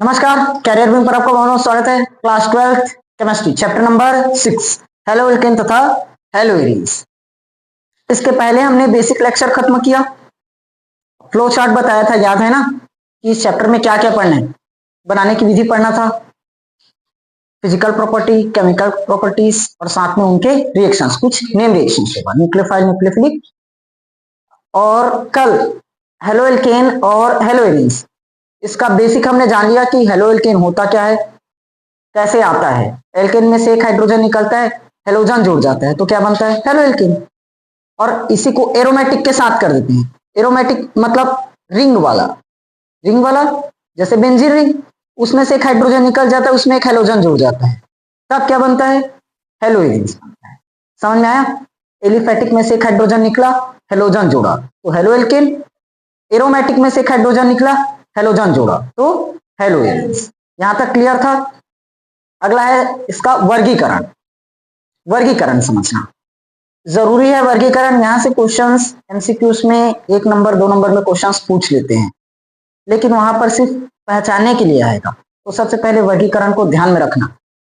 नमस्कार, career wing पर आपका बहुत बहुत स्वागत है। Class 12th chemistry chapter number 6 halo alkane तथा हेलो एरीज। इसके पहले हमने बेसिक लेक्चर खत्म किया, फ्लो चार्ट बताया था, याद है ना कि इस चैप्टर में क्या क्या पढ़ना है, बनाने की विधि पढ़ना था, फिजिकल प्रॉपर्टी, केमिकल प्रॉपर्टीज और साथ में उनके रिएक्शंस, कुछ नेम रिएक्शंस होगा, न्यूक्लियोफाइल, न्यूक्लियोफिलिक। और कल हेलो एल्केन और हेलो एरीज, इसका बेसिक हमने जान लिया कि हेलो एल्केन होता क्या है, कैसे आता है। एल्केन में से एक हाइड्रोजन निकलता है, हेलोजन जुड़ जाता है तो क्या बनता है, हेलो एल्केन। और इसी को एरोमेटिक के साथ कर देते हैं। एरोमेटिक मतलब रिंग वाला, रिंग वाला जैसे बेंजीन रिंग, उसमें से एक हाइड्रोजन निकल जाता है, उसमें एक हेलोजन जुड़ जाता है, तब क्या बनता है, हेलो एरीज बनता है। समझ में आया? एलिफेटिक में से एक हाइड्रोजन निकला, हेलोजन जोड़ा तो हेलो एल्केन। एरोमेटिक में से एक हाइड्रोजन निकला, हेलोजन जोड़ा तो हेलो एरीज। यहां तक क्लियर था? अगला है इसका वर्गीकरण। वर्गीकरण समझना जरूरी है। वर्गीकरण यहां से क्वेश्चंस एमसीक्यूज में 1 नंबर 2 नंबर में क्वेश्चंस पूछ लेते हैं, लेकिन वहां पर सिर्फ पहचानने के लिए आएगा। तो सबसे पहले वर्गीकरण को ध्यान में रखना।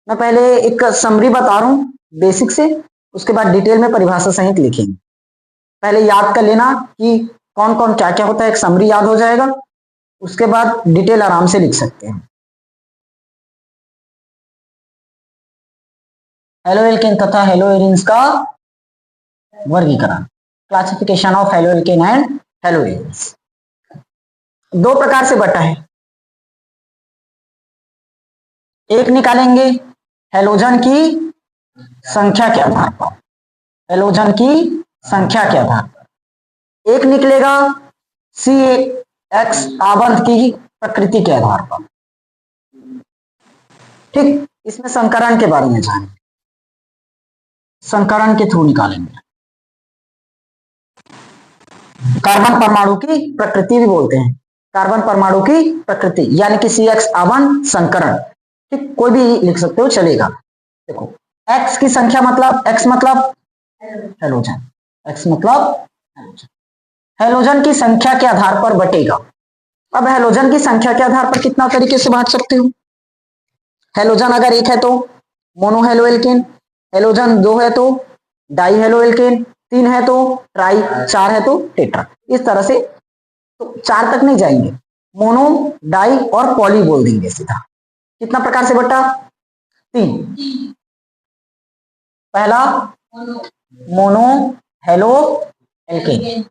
मैं पहले एक समरी बता रहा हूं बेसिक से, उसके बाद डिटेल में परिभाषा सहित लिखेंगे। पहले याद कर लेना कि कौन कौन क्या क्या होता है, एक समरी याद हो जाएगा, उसके बाद डिटेल आराम से लिख सकते हैं। हेलो एल्केन तथा हेलो एरीन्स का वर्गीकरण, classification of halo alkane and hello arenes. दो प्रकार से बटा है। एक निकालेंगे हेलोजन की संख्या के आधार पर, हेलोजन की संख्या के आधार पर। एक निकलेगा सी एक्स आबंध की प्रकृति के आधार पर। ठीक, इसमें संकरण के बारे में जानेंगे, संकरण के थ्रू निकालेंगे। कार्बन परमाणु की प्रकृति भी बोलते हैं, कार्बन परमाणु की प्रकृति यानी कि सी एक्स आवन संकरण। ठीक, कोई भी लिख सकते हो चलेगा। देखो एक्स की संख्या मतलब, एक्स मतलब हेलोजन, एक्स मतलब हेलोजन, हेलोजन की संख्या के आधार पर बटेगा। अब हेलोजन की संख्या के आधार पर कितना तरीके से बांट सकते हो। हेलोजन अगर एक है तो मोनो हेलो एल्केन, हेलोजन दो है तो डाई हेलो एल्केन, तीन है तो ट्राई, चार है तो टेट्रा। इस तरह से तो चार तक नहीं जाएंगे, मोनो डाई और पॉली बोल देंगे सीधा। कितना प्रकार से बटा, तीन। पहला mono halo alkane,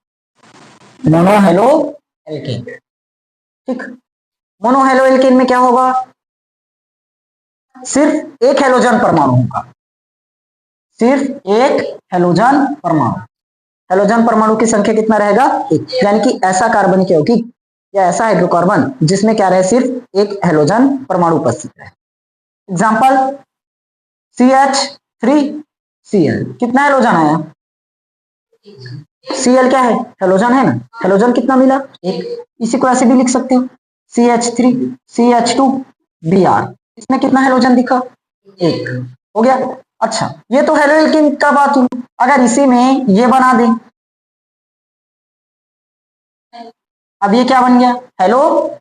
mono halo alkane. ठीक, मोनो हेलो एल्केन में क्या होगा, सिर्फ एक हेलोजन परमाणु होगा, सिर्फ एक हेलोजन परमाणु। हेलोजन परमाणु की संख्या कितना रहेगा, एक। यानी कि ऐसा कार्बनिक यौगिक या ऐसा हाइड्रोकार्बन जिसमें क्या रहे, सिर्फ एक हेलोजन परमाणु उपस्थित रहे। एग्जाम्पल CH3Cl, कितना हेलोजन आया, Cl क्या है, हेलोजन है ना, हेलोजन कितना मिला, एक। इसी को ऐसे भी लिख सकते हो CH3 CH2Br, इसमें कितना हेलोजन दिखा, एक। हो गया। अच्छा, ये तो हेलो एल्केन का बात हुई। अगर इसी में ये बना दें, अब ये क्या बन गया, हेलो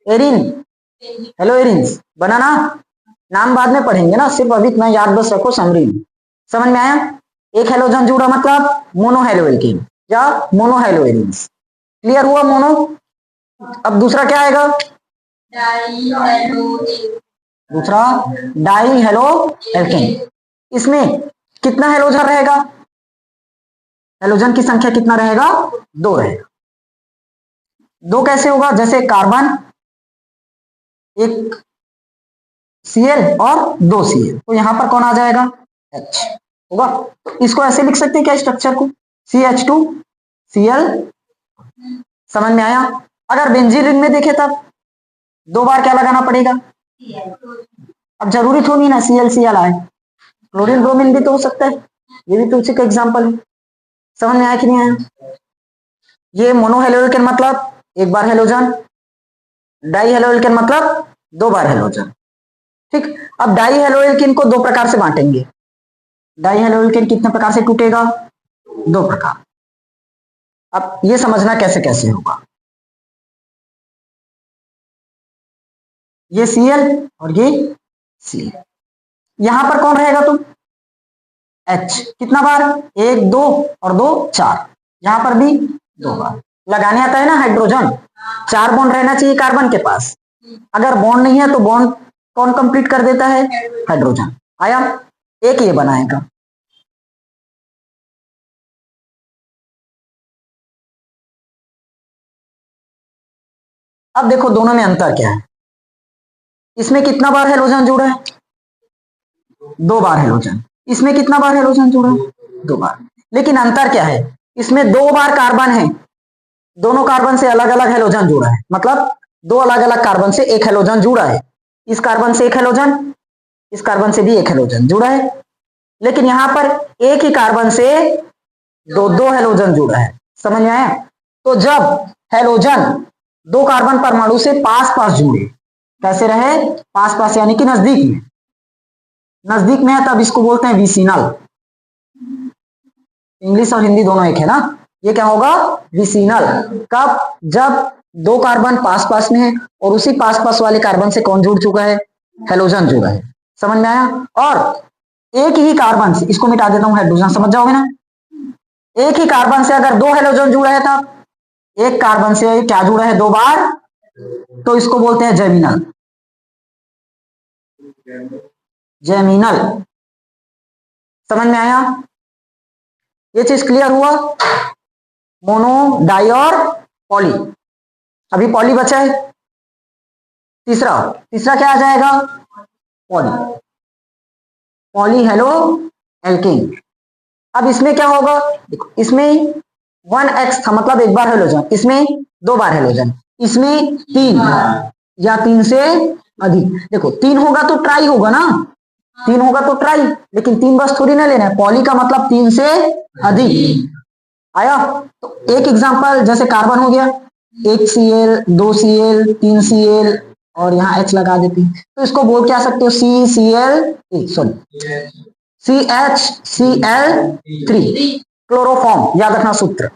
एरिन, हेलो एरिन्स बना ना। नाम बाद में पढ़ेंगे ना, सिर्फ अभी इतना याद बस रखो समरी में। समझ में आया? एक हेलोजन जुड़ा मतलब मोनो हेलो एल्केन या मोनो हेलो एरिन्स। क्लियर हुआ मोनो? अब दूसरा क्या आएगा, दूसरा डाई हेलो एल्केन। इसमें कितना हेलोजन रहेगा, हेलोजन की संख्या कितना रहेगा, दो रहेगा। दो कैसे होगा, जैसे कार्बन एक Cl और दो Cl, तो यहां पर कौन आ जाएगा, H होगा। तो इसको ऐसे लिख सकते हैं क्या, स्ट्रक्चर को CH2Cl। समझ में आया? अगर बेंजीन रिंग में देखे तब दो बार क्या लगाना पड़ेगा, अब जरूरी थोड़ी ना ClCl आए, क्लोरीन ब्रोमीन भी तो हो सकता है, ये भी तो उसी का एग्जाम्पल है। समझ में आया कि नहीं आया? ये मोनो हेलोजन मतलब एक बार हेलोजन, डाई हेलोजन मतलब दो बार हेलोजन। ठीक, अब डाई हेलोजन को दो प्रकार से बांटेंगे। डाई हेलोजन कितने प्रकार से टूटेगा, दो प्रकार। अब ये समझना कैसे कैसे होगा। ये Cl और ये Cl। यहां पर कौन रहेगा तुम? H। कितना बार? 1 2 और 2 4। यहां पर भी 2 बार। लगाने आता है ना हाइड्रोजन, 4 बॉन्ड रहना चाहिए कार्बन के पास। अगर बॉन्ड नहीं है तो बॉन्ड कौन कंप्लीट कर देता है? हाइड्रोजन। आया, एक ये बनाएगा। अब देखो दोनों में अंतर क्या है। इसमें कितना बार हेलोजन जुड़ा है? 2 बार हेलोजन। इसमें कितना बार हेलोजन जुड़ा है? 2 बार। लेकिन अंतर क्या है? इसमें 2 बार कार्बन है, दोनों कार्बन से अलग अलग हेलोजन जुड़ा है, मतलब 2 अलग अलग कार्बन से एक हेलोजन जुड़ा है। इस कार्बन से एक हेलोजन, इस कार्बन से भी एक हेलोजन जुड़ा है। लेकिन यहां पर एक ही कार्बन से दो दो हेलोजन जुड़ा है। समझ में आया? तो जब हेलोजन 2 कार्बन परमाणु से पास पास जुड़े, कैसे रहे? पास पास यानी कि नजदीक में, नजदीक में है, तब इसको बोलते हैं विसिनल। इंग्लिश और हिंदी दोनों एक है ना। ये क्या होगा? विसिनल। कब? जब 2 कार्बन पास पास में है और उसी पास पास वाले कार्बन से कौन जुड़ चुका है? हेलोजन जुड़ा है। समझ में आया? और एक ही कार्बन से, इसको मिटा देता हूं, हाइड्रोजन समझ जाओगे ना। एक ही कार्बन से अगर 2 हेलोजन जुड़ा है, तब एक कार्बन से क्या जुड़ा है? 2 बार, तो इसको बोलते हैं जेमिनल। जेमिनल। समझ में आया? ये चीज क्लियर हुआ? मोनो, डाई और पॉली। अभी पॉली बचा है तीसरा। तीसरा क्या आ जाएगा? पॉली। Poly halo alkane. अब इसमें क्या होगा? देखो इसमें 1x था, मतलब एक बार हेलोजन। इसमें 2 बार हेलोजन। इसमें 3 या 3 से अधिक। देखो 3 होगा तो ट्राई होगा ना, 3 होगा तो ट्राई। लेकिन 3 बस थोड़ी ना लेना है, पॉली का मतलब 3 से अधिक। आया? तो एक एग्जांपल जैसे कार्बन हो गया, 1 Cl 2 Cl 3 Cl और यहाँ H लगा देती है, तो इसको बोल क्या सकते हो? CHCl3 chloroform. याद रखना सूत्र,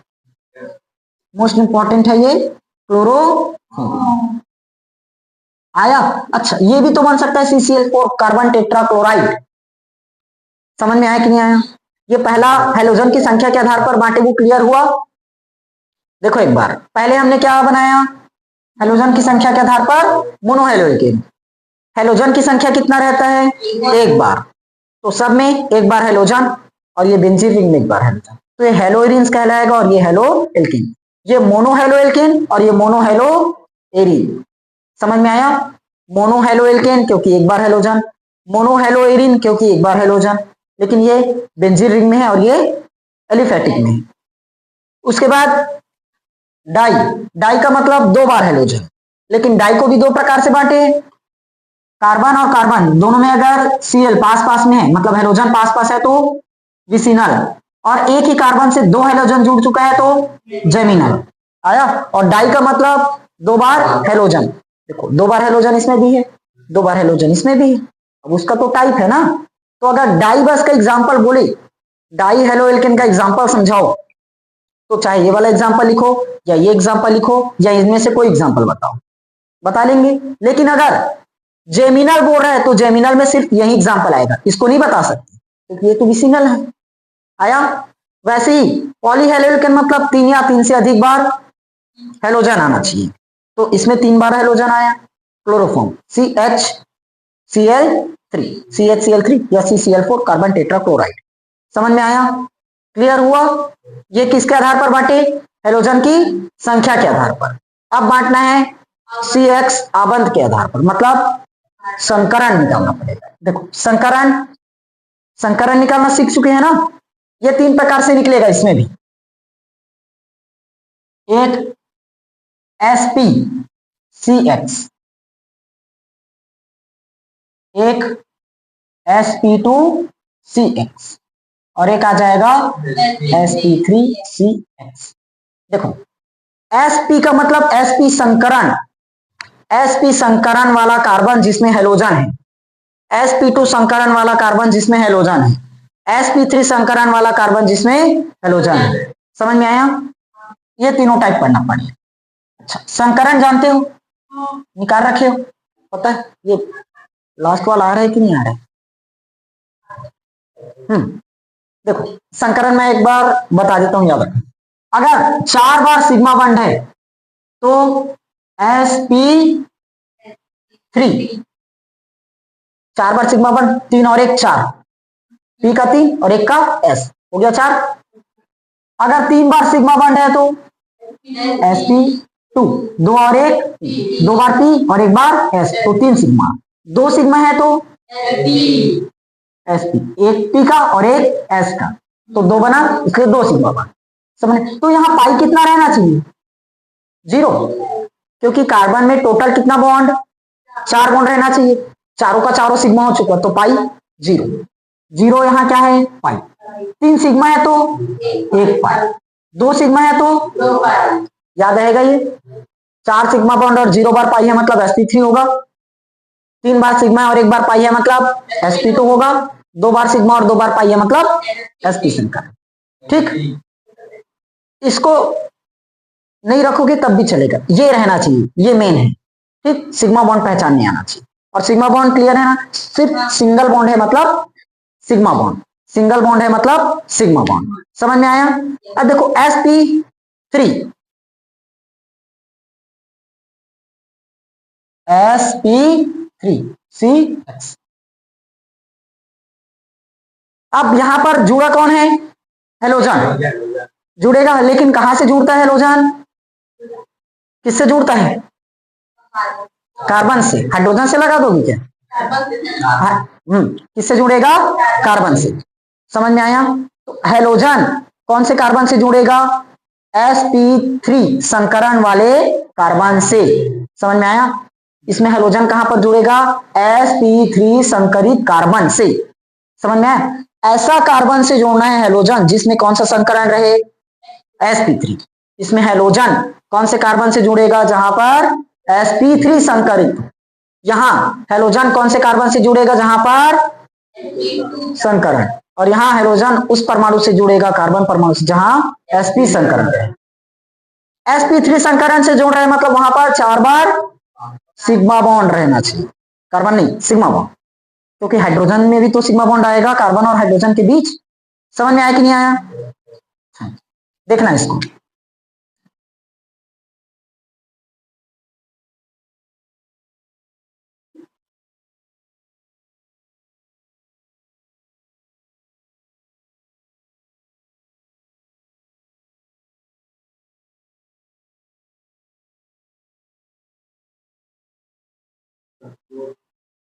मोस्ट इंपॉर्टेंट है ये, क्लोरोफॉर्म। आया? अच्छा, ये भी तो बन सकता है CCl4 कार्बन टेट्रा क्लोराइड। समझ में आया कि नहीं आया? ये पहला हेलोजन की संख्या के आधार पर बांटे, वो क्लियर हुआ। देखो एक बार पहले हमने क्या बनाया? हेलोजन की संख्या के आधार पर मोनोहेलोएल्केन। हेलोजन की संख्या कितना रहता है? 1 बार। तो सब में 1 बार हेलोजन और ये बेंजीन रिंग में 1 बार हेलोजन, तो ये हेलोएरिन कहलाएगा और ये हेलोएल्केन। ये मोनोहेलोएल्केन और ये मोनोहेलोएरिन। समझ में आया? मोनोहेलोएल्केन क्योंकि 1 बार हेलोजन, मोनोहेलोएरिन क्योंकि 1 बार हेलोजन। लेकिन ये बेंजीन रिंग में है और ये एलिफेटिक में है। उसके बाद डाई। डाई का मतलब 2 बार हेलोजन। लेकिन डाई को भी 2 प्रकार से बांटे, कार्बन और कार्बन दोनों में अगर Cl पास पास में है, मतलब हेलोजन पास पास है, तो विसिनल। और एक ही कार्बन से 2 हेलोजन जुड़ चुका है तो जेमिनल। आया? और डाई का मतलब 2 बार हेलोजन। देखो 2 बार हेलोजन इसमें भी है, 2 बार हेलोजन इसमें भी है। अब उसका तो टाइप है ना। तो अगर डाई बस का एग्जांपल बोले, डाई हेलोएल्केन का एग्जांपल समझाओ, तो चाहे ये वाला एग्जांपल लिखो या ये एग्जांपल लिखो या इनमें से कोई एग्जांपल बताओ, बता लेंगे। लेकिन अगर जेमिनल बोल रहा है तो जेमिनल में सिर्फ यही एग्जांपल आएगा, इसको नहीं बता सकते क्योंकि ये तो विसिनल है। आया? वैसे ही पॉलीहेलोएल्केन मतलब 3 या 3 से अधिक बार हेलोजन आना चाहिए, तो इसमें 3 बार हेलोजन आया। क्लोरोफॉर्म CHCl3 या CCl4 कार्बन टेट्रा क्लोराइड। समझ में आया? क्लियर हुआ? ये किसके आधार पर बांटे? हेलोजन की संख्या के आधार पर। अब बांटना है CX आबंध के आधार पर, मतलब संकरण निकालना पड़ेगा। देखो संकरण, संकरण निकालना सीख चुके हैं ना। ये 3 प्रकार से निकलेगा इसमें भी। एक SPCX, एक sp2CX और एक आ जाएगा sp3CX। देखो sp का मतलब sp संकरण, sp संकरण वाला कार्बन जिसमें हेलोजन है, sp2 संकरण वाला कार्बन जिसमें हेलोजन है, sp3 संकरण वाला कार्बन जिसमें हेलोजन है। समझ में आया? ये तीनों टाइप पढ़ना पड़ेगा। अच्छा, संकरण जानते हो, निकाल रखे हो? पता है ये लास्ट वाला आ रहा है कि नहीं आ रहा है? देखो संकरण में एक बार बता देता हूं, याद रखना। अगर 4 बार सिग्मा बॉन्ड है तो sp3, 4 बार सिग्मा बॉन्ड, 3 और 1 4, p का 3 और 1 का s, हो गया 4। अगर 3 बार सिग्मा बॉन्ड है तो sp2, 2 और 1 2 बार p और 1 बार s, तो 3 सिग्मा। 2 सिग्मा है तो sp, 1 p का और 1 s का, तो 2 बना, इसलिए 2 सिग्मा बॉन्ड। समझ? तो यहाँ पाई कितना रहना चाहिए? 0, क्योंकि कार्बन में टोटल कितना बॉन्ड? 4 बॉन्ड रहना चाहिए, चारों का चारों सिग्मा हो चुका, तो पाई 0। 0 यहाँ क्या है? पाई। 3 सिग्मा है तो 1 पाई, 2 सिग्मा है तो 2 पाई। याद रहेगा ये? 4 सिग्मा बॉन्ड और 0 बार पाई है मतलब sp3 होगा, 3 बार सिग्मा और 1 बार पाई है मतलब sp2 होगा, 2 बार सिग्मा और 2 बार पाई है मतलब sp संकरण। ठीक, इसको नहीं रखोगे तब भी चलेगा, ये रहना चाहिए, ये मेन है। ठीक, सिग्मा बॉन्ड पहचानने आना चाहिए। और सिग्मा बॉन्ड क्लियर है ना? सिर्फ सिंगल बॉन्ड है मतलब सिग्मा बॉन्ड, सिंगल बॉन्ड है मतलब सिग्मा बॉन्ड। समझ में आया? अब देखो sp3, CH, अब यहां पर जुड़ा कौन है? हेलोजन जुड़ेगा, लेकिन कहां से जुड़ता है हेलोजन? किससे जुड़ता है? कार्बन से। हाइड्रोजन से लगा दोगी क्या? किससे जुड़ेगा? कार्बन से। समझ में आया? तो हेलोजन कौन से कार्बन से जुड़ेगा? sp3 संकरण वाले कार्बन से। समझ में आया? इसमें हेलोजन कहां पर जुड़ेगा? sp3 संकरित कार्बन से। समझ में आया? ऐसा कार्बन से जोड़ना है हेलोजन जिसमें कौन सा संकरण रहे? sp3। इसमें हेलोजन कौन से कार्बन से जुड़ेगा? जहां पर sp3 संकरित। यहां हेलोजन कौन से कार्बन से जुड़ेगा? जहां पर संकरण। और यहां हेलोजन उस परमाणु से जुड़ेगा, कार्बन परमाणु से, जहां sp संकरण है। sp3 संकरण से जोड़ रहे हैं मतलब वहां पर 4 बार सिग्मा बॉन्ड रहना चाहिए, कार्बन नहीं, सिग्मा बॉन्ड, क्योंकि हाइड्रोजन में भी तो सिग्मा बॉन्ड आएगा कार्बन और हाइड्रोजन के बीच। समझ में आया कि नहीं आया? देखना इसको।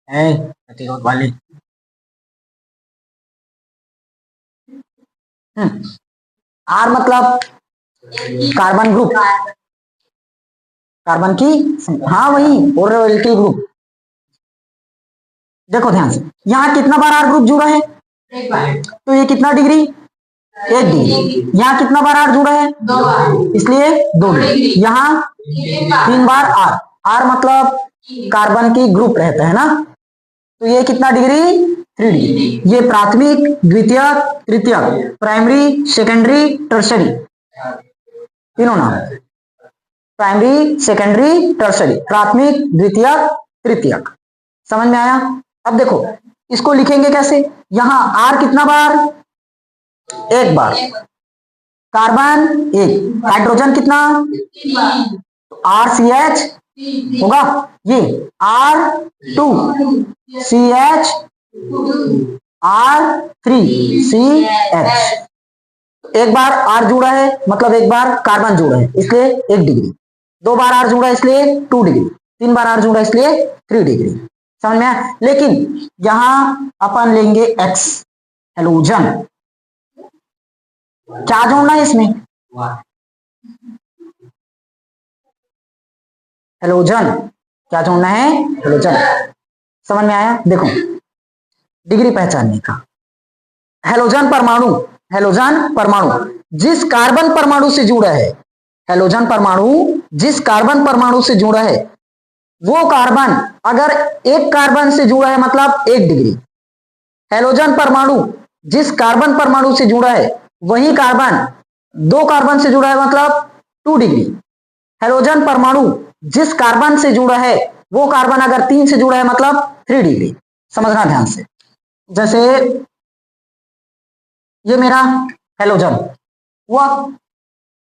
प्रतिरोध वाली आर मतलब कार्बन ग्रुप, कार्बन की, हाँ वही पोलैरिटी ग्रुप। देखो ध्यान से, यहाँ कितना बार आर ग्रुप जुड़ा है? तो ये कितना डिग्री? 1 डिग्री। यहाँ कितना बार आर जुड़ा है? 2 बार, इसलिए 2 डिग्री। यहाँ 3 बार आर, आर मतलब कार्बन की ग्रुप रहता है ना, तो ये कितना डिग्री? 3 डिग्री। ये प्राथमिक, द्वितीयक, तृतीयक, प्राइमरी, सेकेंडरी, टर्सरी, तीनों नाम। प्राइमरी, सेकेंडरी, टर्सरी, प्राथमिक, द्वितीयक, तृतीयक। समझ में आया? अब देखो इसको लिखेंगे कैसे? यहां आर कितना बार? 1 बार, कार्बन 1, हाइड्रोजन कितना? RCH होगा, ये R2 CH R3CH। एक बार आर जुड़ा है मतलब 1 बार कार्बन जुड़ा है, इसलिए 1 डिग्री। 2 बार आर जुड़ा है इसलिए 2 डिग्री। 3 बार आर जुड़ा है इसलिए 3 डिग्री। समझ में आया? लेकिन यहां अपन लेंगे X, हेलोजन। क्या जोड़ना है इसमें? हेलोजन। क्या जोड़ना है? हेलोजन। समझ में आया? देखो डिग्री पहचानने का, हेलोजन परमाणु, हेलोजन परमाणु जिस कार्बन परमाणु से जुड़ा है, हेलोजन परमाणु जिस कार्बन परमाणु से जुड़ा है, वो कार्बन अगर एक कार्बन से जुड़ा है मतलब 1 डिग्री। हेलोजन परमाणु जिस कार्बन परमाणु से जुड़ा है, वही कार्बन 2 कार्बन से जुड़ा है मतलब 2 डिग्री। हेलोजन परमाणु जिस कार्बन से जुड़ा है वो कार्बन अगर 3 से जुड़ा है मतलब 3 डिग्री। समझना ध्यान से। जैसे ये मेरा हेलोजन हुआ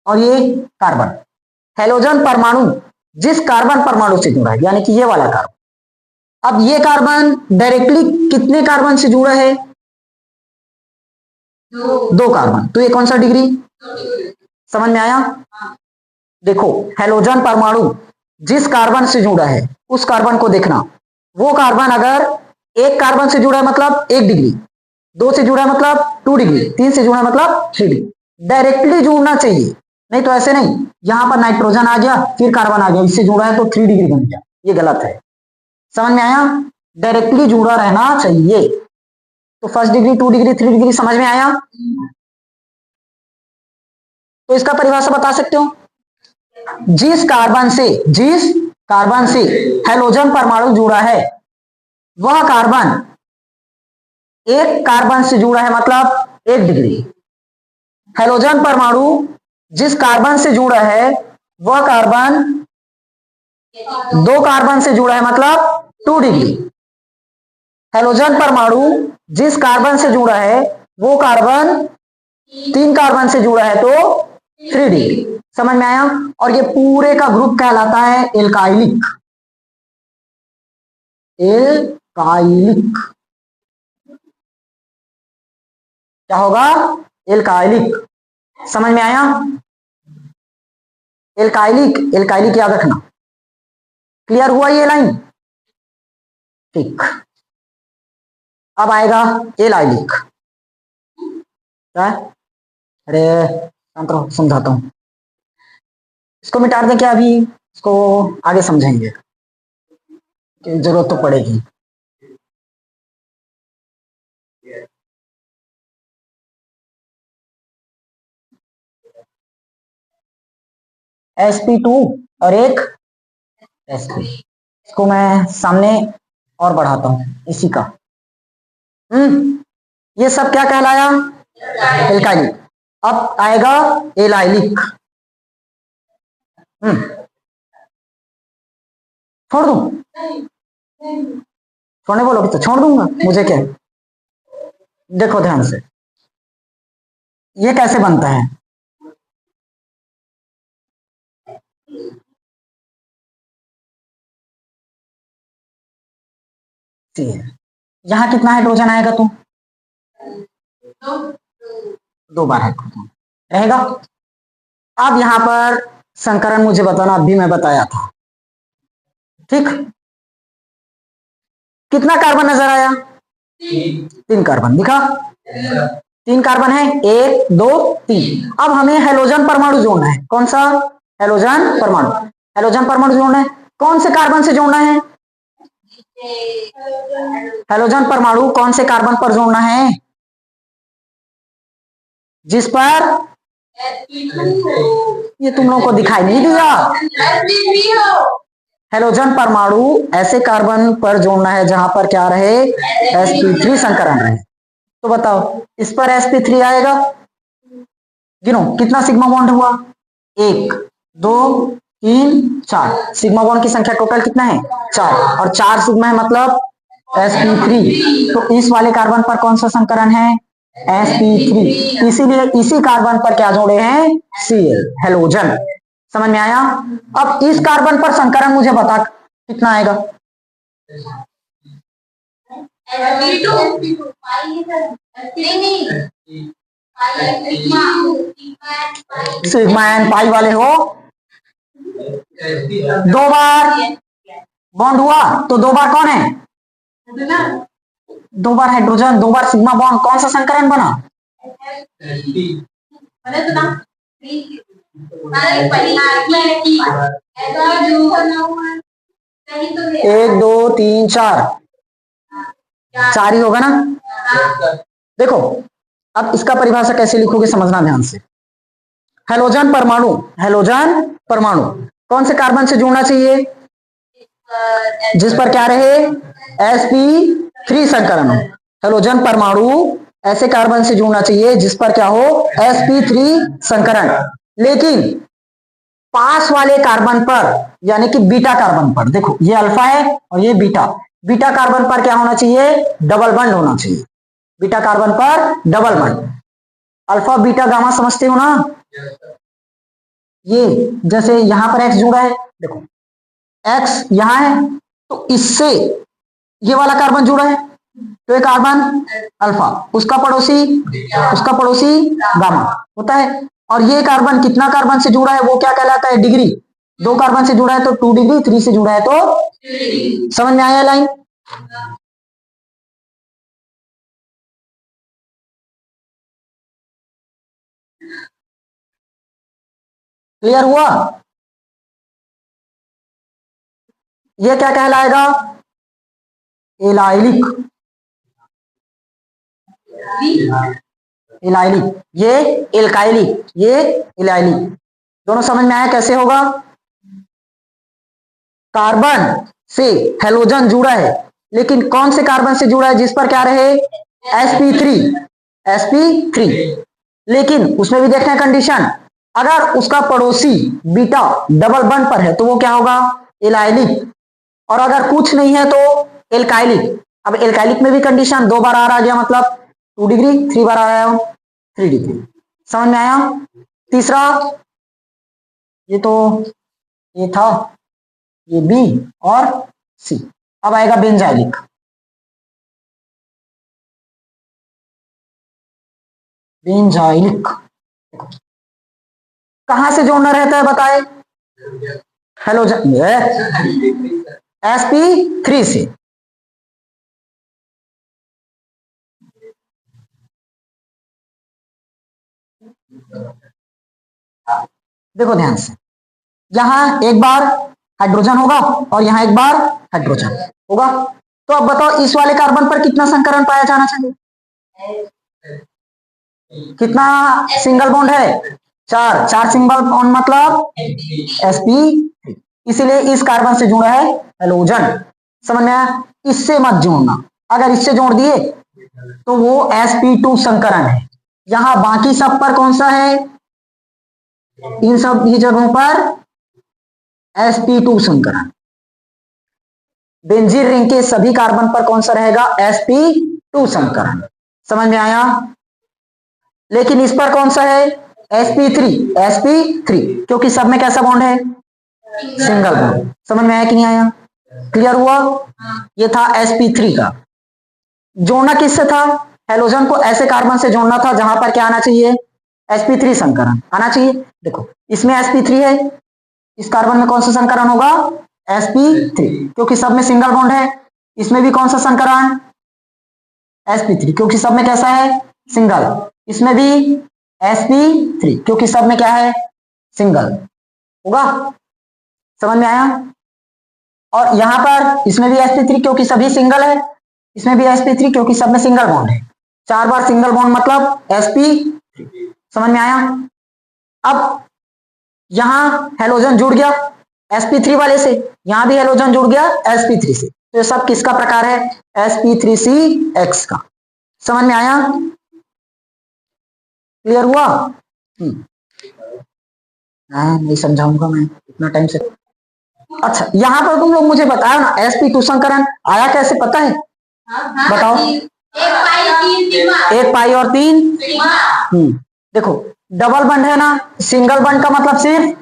और ये कार्बन। हेलोजन परमाणु जिस कार्बन परमाणु से जुड़ा है, यानी कि ये वाला कार्बन, अब ये कार्बन डायरेक्टली कितने कार्बन से जुड़ा है? 2 कार्बन। तो ये कौन सा डिग्री? समझ में आया? देखो, हेलोजन परमाणु जिस कार्बन से जुड़ा है उस कार्बन को देखना। वो कार्बन अगर एक कार्बन से जुड़ा है मतलब 1 डिग्री, 2 से जुड़ा है मतलब 2 डिग्री, 3 से जुड़ा है मतलब 3 डिग्री। डायरेक्टली जुड़ना चाहिए, नहीं तो ऐसे नहीं। यहां पर नाइट्रोजन आ गया फिर कार्बन आ गया, इससे जुड़ा है तो 3 डिग्री बन गया, ये गलत है। समझ में आया? डायरेक्टली जुड़ा रहना चाहिए। तो फर्स्ट डिग्री, 2 डिग्री, 3 डिग्री, समझ में आया? तो इसका परिभाषा बता सकते हो? जिस कार्बन से हेलोजन परमाणु जुड़ा है वह कार्बन एक कार्बन से जुड़ा है मतलब 1 डिग्री। हेलोजन परमाणु जिस कार्बन से जुड़ा है वह कार्बन 2 कार्बन से जुड़ा है मतलब 2 डिग्री। हेलोजन परमाणु जिस कार्बन से जुड़ा है वो कार्बन 3 कार्बन से जुड़ा है तो 3 डिग्री। समझ में आया? और ये पूरे का ग्रुप कहलाता है एल्काइलिक। एल्काइलिक क्या होगा? एल्काइलिक। समझ में आया? एल्काइलिक याद रखना। क्लियर हुआ ये लाइन? ठीक। अब आएगा एलाइलिक। क्या? अरे समझाता हूं। इसको मिटा दें क्या? अभी इसको आगे समझेंगे, जरूरत तो पड़ेगी। sp2 और एक sp, इसको मैं सामने और बढ़ाता हूं इसी का। ये सब क्या कहलाया? एल्काइलिक। अब आएगा एलाइलिक। छोड़ दूं? छोड़ने बोलोगे तो छोड़ दूंगा, मुझे क्या। देखो ध्यान से, ये कैसे बनता है? यहां कितना हाइड्रोजन आएगा? तुम 2 बार हाइड्रोजन रहेगा। अब यहां पर संकरण मुझे बताना, अभी मैं बताया था। ठीक, कितना कार्बन नजर आया? 3 कार्बन दिखा। 3 कार्बन है, 1 2 3। अब हमें हेलोजन परमाणु जोड़ना है। कौन सा? हेलोजन परमाणु। हेलोजन परमाणु जोड़ना है, कौन से कार्बन से जोड़ना है? हेलोजन परमाणु कौन से कार्बन पर जोड़ना है? जिस पर ये तुम लोगों को दिखाई नहीं दिया। हेलोजन परमाणु ऐसे कार्बन पर जोड़ना है जहां पर क्या रहे? sp3 संकरण रहे। तो बताओ, इस पर sp3 आएगा। गिनो कितना सिग्मा बॉन्ड हुआ? 1 2 3 4। सिग्मा बॉन्ड की संख्या टोटल कितना है? 4, और 4 सिग्मा है मतलब sp3। तो इस वाले कार्बन पर कौन सा संकरण है? sp3। इसीलिए इसी कार्बन पर क्या जोड़े हैं? Cl, halogen. समझ में आया? अब इस कार्बन पर संकरण मुझे बता कितना आएगा? सिग्मा एन पाई वाले हो। 2 बार बॉन्ड हुआ तो 2 बार कौन है? 2 बार हाइड्रोजन, 2 बार सिग्मा बॉन्ड। कौन सा संकरण बना? 1 2 3 4, 4 ही होगा ना? देखो, अब इसका परिभाषा कैसे लिखोगे समझना ध्यान से। हेलोजन परमाणु कौन से कार्बन से जुड़ना चाहिए? जिस पर क्या रहे? sp3 संकरण हो। हेलोजन परमाणु ऐसे कार्बन से जुड़ना चाहिए जिस पर क्या हो? sp3 संकरण। लेकिन पास वाले कार्बन पर यानी कि बीटा कार्बन पर, देखो ये अल्फा है और ये बीटा, बीटा कार्बन पर क्या होना चाहिए, डबल बॉन्ड होना चाहिए, बीटा कार्बन पर double bond. Alpha beta gamma समझते हो ना, ये जैसे यहां पर एक्स जुड़ा है, देखो एक्स यहां है तो इससे ये वाला कार्बन जुड़ा है, तो ये कार्बन अल्फा, उसका पड़ोसी गामा होता है। और ये कार्बन कितना कार्बन से जुड़ा है वो क्या कहलाता है, डिग्री। 2 कार्बन से जुड़ा है तो 2 डिग्री, 3 से जुड़ा है तो, समझ में आया लाइन। क्लियर हुआ। ये क्या कहलाएगा, एलाइलिक, इलाइलिक, ये एल्काइलिक, ये इलाइलिक। दोनों समझ में आया कैसे होगा। कार्बन से हेलोजन जुड़ा है, लेकिन कौन से कार्बन से जुड़ा है जिस पर क्या रहे, sp3, लेकिन उसमें भी देखना है कंडीशन, अगर उसका पड़ोसी बीटा डबल बॉन्ड पर है तो वो क्या होगा, एलाइलिक, और अगर कुछ नहीं है तो एल्काइलिक। अब एल्काइलिक में भी कंडीशन 2 बार आर आ गया, मतलब 2 डिग्री, 3 बार आ रहा है 3 डिग्री, समझ में आया। तीसरा, ये तो ये था, ये बी और सी। अब आएगा बेंजाइलिक, बेंजाइलिक कहां से जोड़ना रहता है बताए, हेलोजन sp3 से। देखो ध्यान से, यहां एक बार हाइड्रोजन होगा और यहां एक बार हाइड्रोजन होगा, तो अब बताओ इस वाले कार्बन पर कितना संकरण पाया जाना चाहिए, कितना सिंगल बॉन्ड है, 4 सिंगल बॉन्ड मतलब sp3, इसीलिए इस कार्बन से जुड़ा है हेलोजन, समझ में आया। इससे मत जोड़ना, अगर इससे जोड़ दिए तो वो sp2 संकरण है। यहां बाकी सब पर कौन सा है, इन सब ही जगहों पर sp2 संकरण। बेंजीन रिंग के सभी कार्बन पर कौन सा रहेगा, sp2 संकरण, समझ में आया। लेकिन इस पर कौन सा है, sp3, क्योंकि सब में कैसा बॉन्ड है, सिंगल बॉन्ड, समझ में आया कि नहीं आया, क्लियर हुआ। ये था sp3 का। जोड़ना किससे था, हेलोजन को ऐसे कार्बन से जोड़ना था जहां पर क्या आना चाहिए, sp3 संकरण आना चाहिए। देखो इसमें sp3 है, इस कार्बन में कौन सा संकरण होगा, sp3, क्योंकि सब में सिंगल बॉन्ड है। इसमें भी कौन सा संकरण, sp3, क्योंकि सब में कैसा है, सिंगल। इसमें भी sp3, क्योंकि सब में क्या है, सिंगल होगा, समझ में आया। और यहां पर इसमें भी sp3 क्योंकि सभी सिंगल है, इसमें भी sp3 क्योंकि सब में सिंगल बॉन्ड है। 4 बार सिंगल बॉन्ड मतलब sp3, समझ में आया। अब यहां हेलोजन जुड़ गया sp3 वाले से, यहां भी हेलोजन जुड़ गया sp3 से, तो ये सब किसका प्रकार है, sp3CX का, समझ में आया, क्लियर हुआ। नहीं समझाऊंगा मैं इतना टाइम से। अच्छा यहां पर तुम लोग मुझे बताओ ना, sp2 संकरण आया कैसे पता है, बताओ। 1 पाई और 3 देखो डबल बंड है ना, सिंगल बंड का मतलब सिर्फ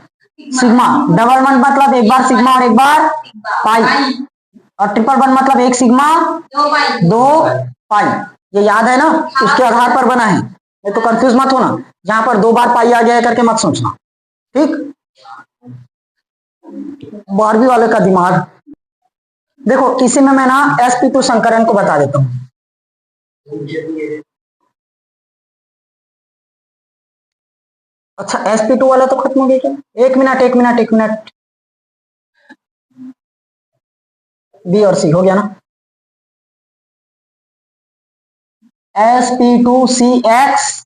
सिग्मा, डबल बंड मतलब एक बार सिग्मा और एक बार पाई, और ट्रिपल बंड मतलब एक सिग्मा 2 पाई, ये याद है ना, उसके आधार पर बना है, ये तो कंफ्यूज मत होना, यहाँ पर 2 बार पाई आ गया है करके मत सोचना, ठीक। 12वीं वाले का दिमाग देखो, इसी में मैं ना sp2 संकरण को बता देता हूं। अच्छा sp2 वाला तो खत्म हो गया क्या, एक मिनट, बी और सी हो गया ना, sp2CX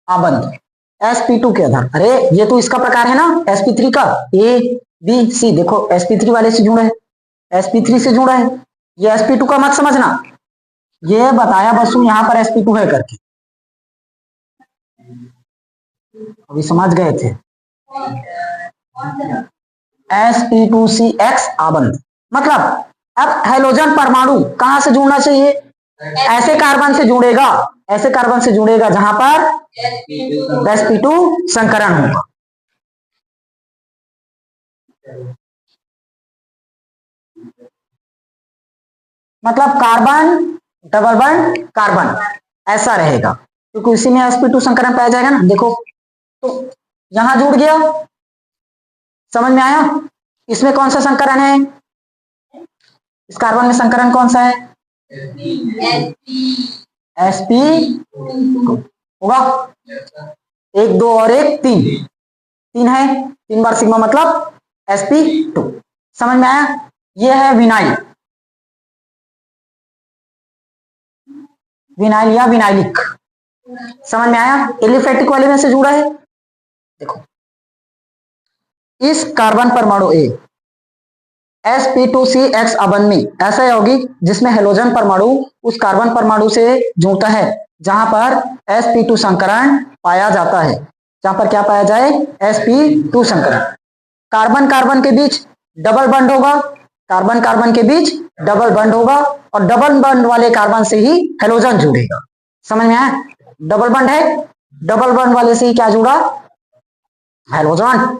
आबंध, sp2 के आधार, अरे ये तो इसका प्रकार है ना sp3 का, ए बी सी, देखो sp3 वाले से जुड़ा है, sp3 से जुड़ा है, ये sp2 का मत समझना, ये बताया बस यहां पर sp2 है करके, अभी समझ गए थे। sp2cx आबंध। मतलब अब हैलोजन परमाणु कहां से जुड़ना चाहिए? ऐसे कार्बन से जुड़ेगा, ऐसे कार्बन से जुड़ेगा जहां पर sp2 संकरण होगा। मतलब कार्बन डबल बॉन्ड कार्बन ऐसा रहेगा, क्योंकि उसी में sp2 संकरण पाया जाएगा ना। देखो तो यहां जुड़ गया, समझ में आया? इसमें कौन सा संकरण है? इस कार्बन में संकरण कौन सा है? sp होगा। 1 2 और 1 3, 3 है, 3 बार सिग्मा मतलब sp2। समझ में आया? ये है विनाइल, विनाइल या विनाइलिक। समझ में आया? एलिफेटिक वाले में से जुड़ा है। देखो इस कार्बन परमाणु ए sp2cx अबंध में ऐसा यौगिक जिसमें हेलोजन परमाणु उस कार्बन परमाणु से जुड़ता है जहां पर sp2 संकरण पाया जाता है। जहां पर क्या पाया जाए? sp2 संकरण। कार्बन कार्बन के बीच डबल बॉन्ड होगा, कार्बन कार्बन के बीच डबल बॉन्ड होगा और डबल बॉन्ड वाले कार्बन से ही हेलोजन जुड़ेगा। समझ में आया? डबल बॉन्ड है, डबल बॉन्ड वाले से ही क्या जुड़ा? हाइड्रोजन।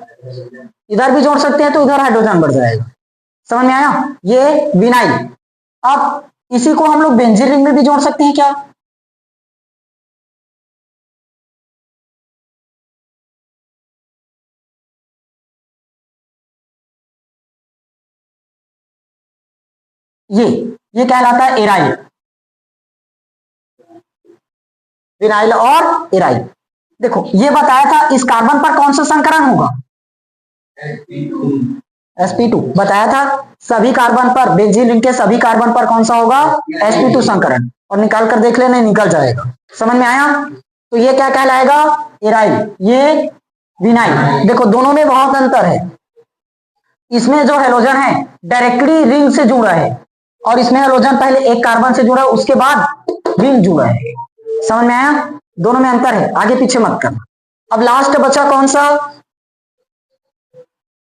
इधर भी जोड़ सकते हैं तो इधर हाइड्रोजन बढ़ जाएगा। समझ में आया? ये विनाइल। अब इसी को हम लोग बेंजीन रिंग में भी जोड़ सकते हैं क्या? ये कहलाता है एराइल, विनाइल और एराइल। देखो ये बताया था इस कार्बन पर कौन सा संकरण होगा? sp2 बताया था। सभी कार्बन पर, बेंजीन रिंग के सभी कार्बन पर कौन सा होगा? sp2 संकरण। और निकाल कर देख लेना, निकल जाएगा। समझ में आया? तो ये क्या कहलाएगा? एराइल, ये विनाइल। देखो दोनों में बहुत अंतर है। इसमें जो हेलोजन है डायरेक्टली रिंग से जुड़ा है और इसमें हेलोजन पहले एक कार्बन से जुड़ा उसके बाद रिंग जुड़ा है। समझ में आया? दोनों में अंतर है, आगे पीछे मत करना। अब लास्ट बचा कौन सा?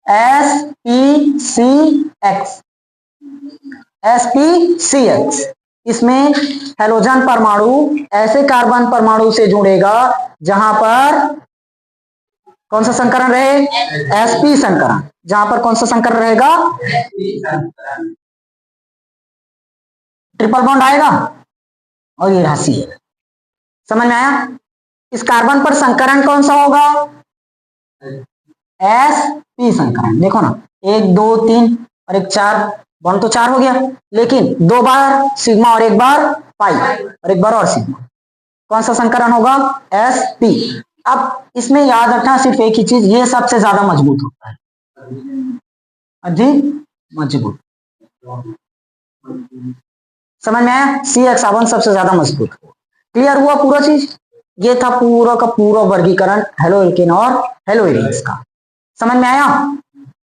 sp(c)x। sp(c)x इसमें हेलोजन परमाणु ऐसे कार्बन परमाणु से जुड़ेगा जहां पर कौन सा संकरण रहे? sp संकरण। जहां पर कौन सा संकरण रहेगा? ट्रिपल बॉन्ड आएगा और ये राशि है। समझ में आया? इस कार्बन पर संकरण कौन सा होगा? sp संकरण। देखो ना 1 2 3 और 1 4, बॉन्ड तो 4 हो गया, लेकिन 2 बार सिग्मा और 1 बार पाई और 1 बार और सिग्मा। कौन सा संकरण होगा? sp। अब इसमें याद रखना सिर्फ एक ही चीज, ये सबसे ज्यादा मजबूत होता है, अधिक मजबूत। समझ में आया? CX आबंध सबसे ज्यादा मजबूत। क्लियर हुआ पूरा चीज? ये था पूरा का पूरा वर्गीकरण हेलोइल्केन और हेलोइरिन्स का। समझ में आया?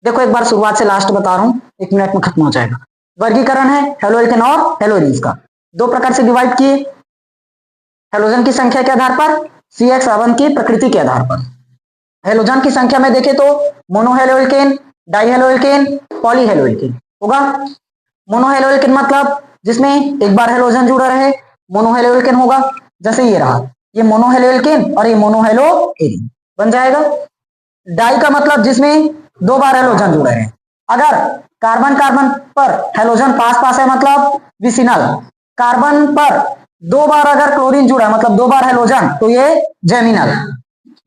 देखो एक बार शुरुआत से लास्ट बता रहा हूं, 1 मिनट में खत्म हो जाएगा। वर्गीकरण है हेलोइल्केन और हेलोइरिन्स का। 2 प्रकार से डिवाइड किए, हेलोजन की संख्या के आधार पर, CX आबंध की प्रकृति के आधार पर। हेलोजन की संख्या में देखें तो मोनोहेलोइल्केन, डाइहेलोइल्केन, पॉलीहेलोइल्केन होगा। मोनोहेलोइल्केन मतलब जिसमें एक बार हेलोजन जुड़ा रहे, मोनोहेलोइल्केन होगा। जैसे ये रहा, ये मोनोहेलोइल्केन और ये मोनोहेलोइरिन बन जाएगा। डाई का मतलब जिसमें 2 बार हेलोजन जुड़े हैं। अगर कार्बन कार्बन पर हेलोजन पास पास है मतलब विसिनल। कार्बन पर 2 बार अगर क्लोरीन जुड़ा है मतलब 2 बार हेलोजन, तो ये जेमिनल।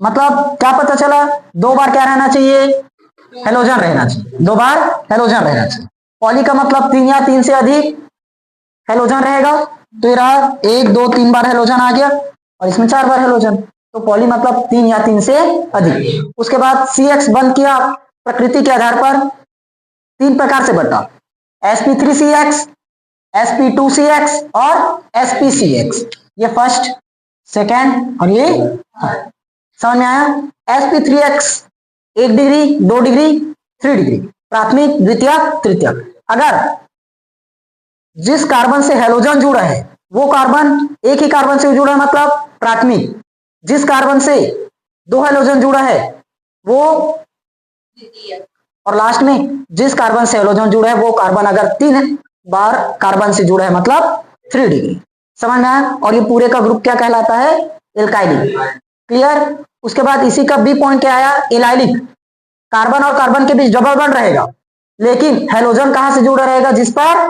मतलब क्या पता चला? 2 बार क्या रहना चाहिए? हेलोजन रहना चाहिए, 2 बार हेलोजन रहना चाहिए। पॉली का मतलब 3 या 3 से अधिक हेलोजन रहेगा। तो ये रहा 1 2 3 बार हेलोजन आ गया और इसमें 4 बार हेलोजन, तो पॉली मतलब 3 या 3 से अधिक। उसके बाद CX बंद किया प्रकृति के आधार पर, 3 प्रकार से बटा, sp3cx, sp2cx और spcx। ये फर्स्ट, सेकेंड और ये थर्ड। समझ में आया? sp3x 1 डिग्री, 2 डिग्री, 3 डिग्री, प्राथमिक, द्वितीयक, तृतीयक। अगर जिस कार्बन से हेलोजन जुड़ा है वो कार्बन एक ही कार्बन से जुड़ा है मतलब प्राथमिक। जिस कार्बन से 2 हेलोजन जुड़ा है वो और लास्ट में जिस कार्बन से हेलोजन जुड़ा है वो कार्बन अगर 3 बार कार्बन से जुड़ा है मतलब 3 डिग्री। समझ में आया? और ये पूरे का ग्रुप क्या कहलाता है? एल्काइलिक। क्लियर? उसके बाद इसी का बी पॉइंट क्या आया? एलाइलिक। कार्बन और कार्बन के बीच डबल बॉन्ड रहेगा, लेकिन हेलोजन कहां से जुड़ा रहेगा? जिस पर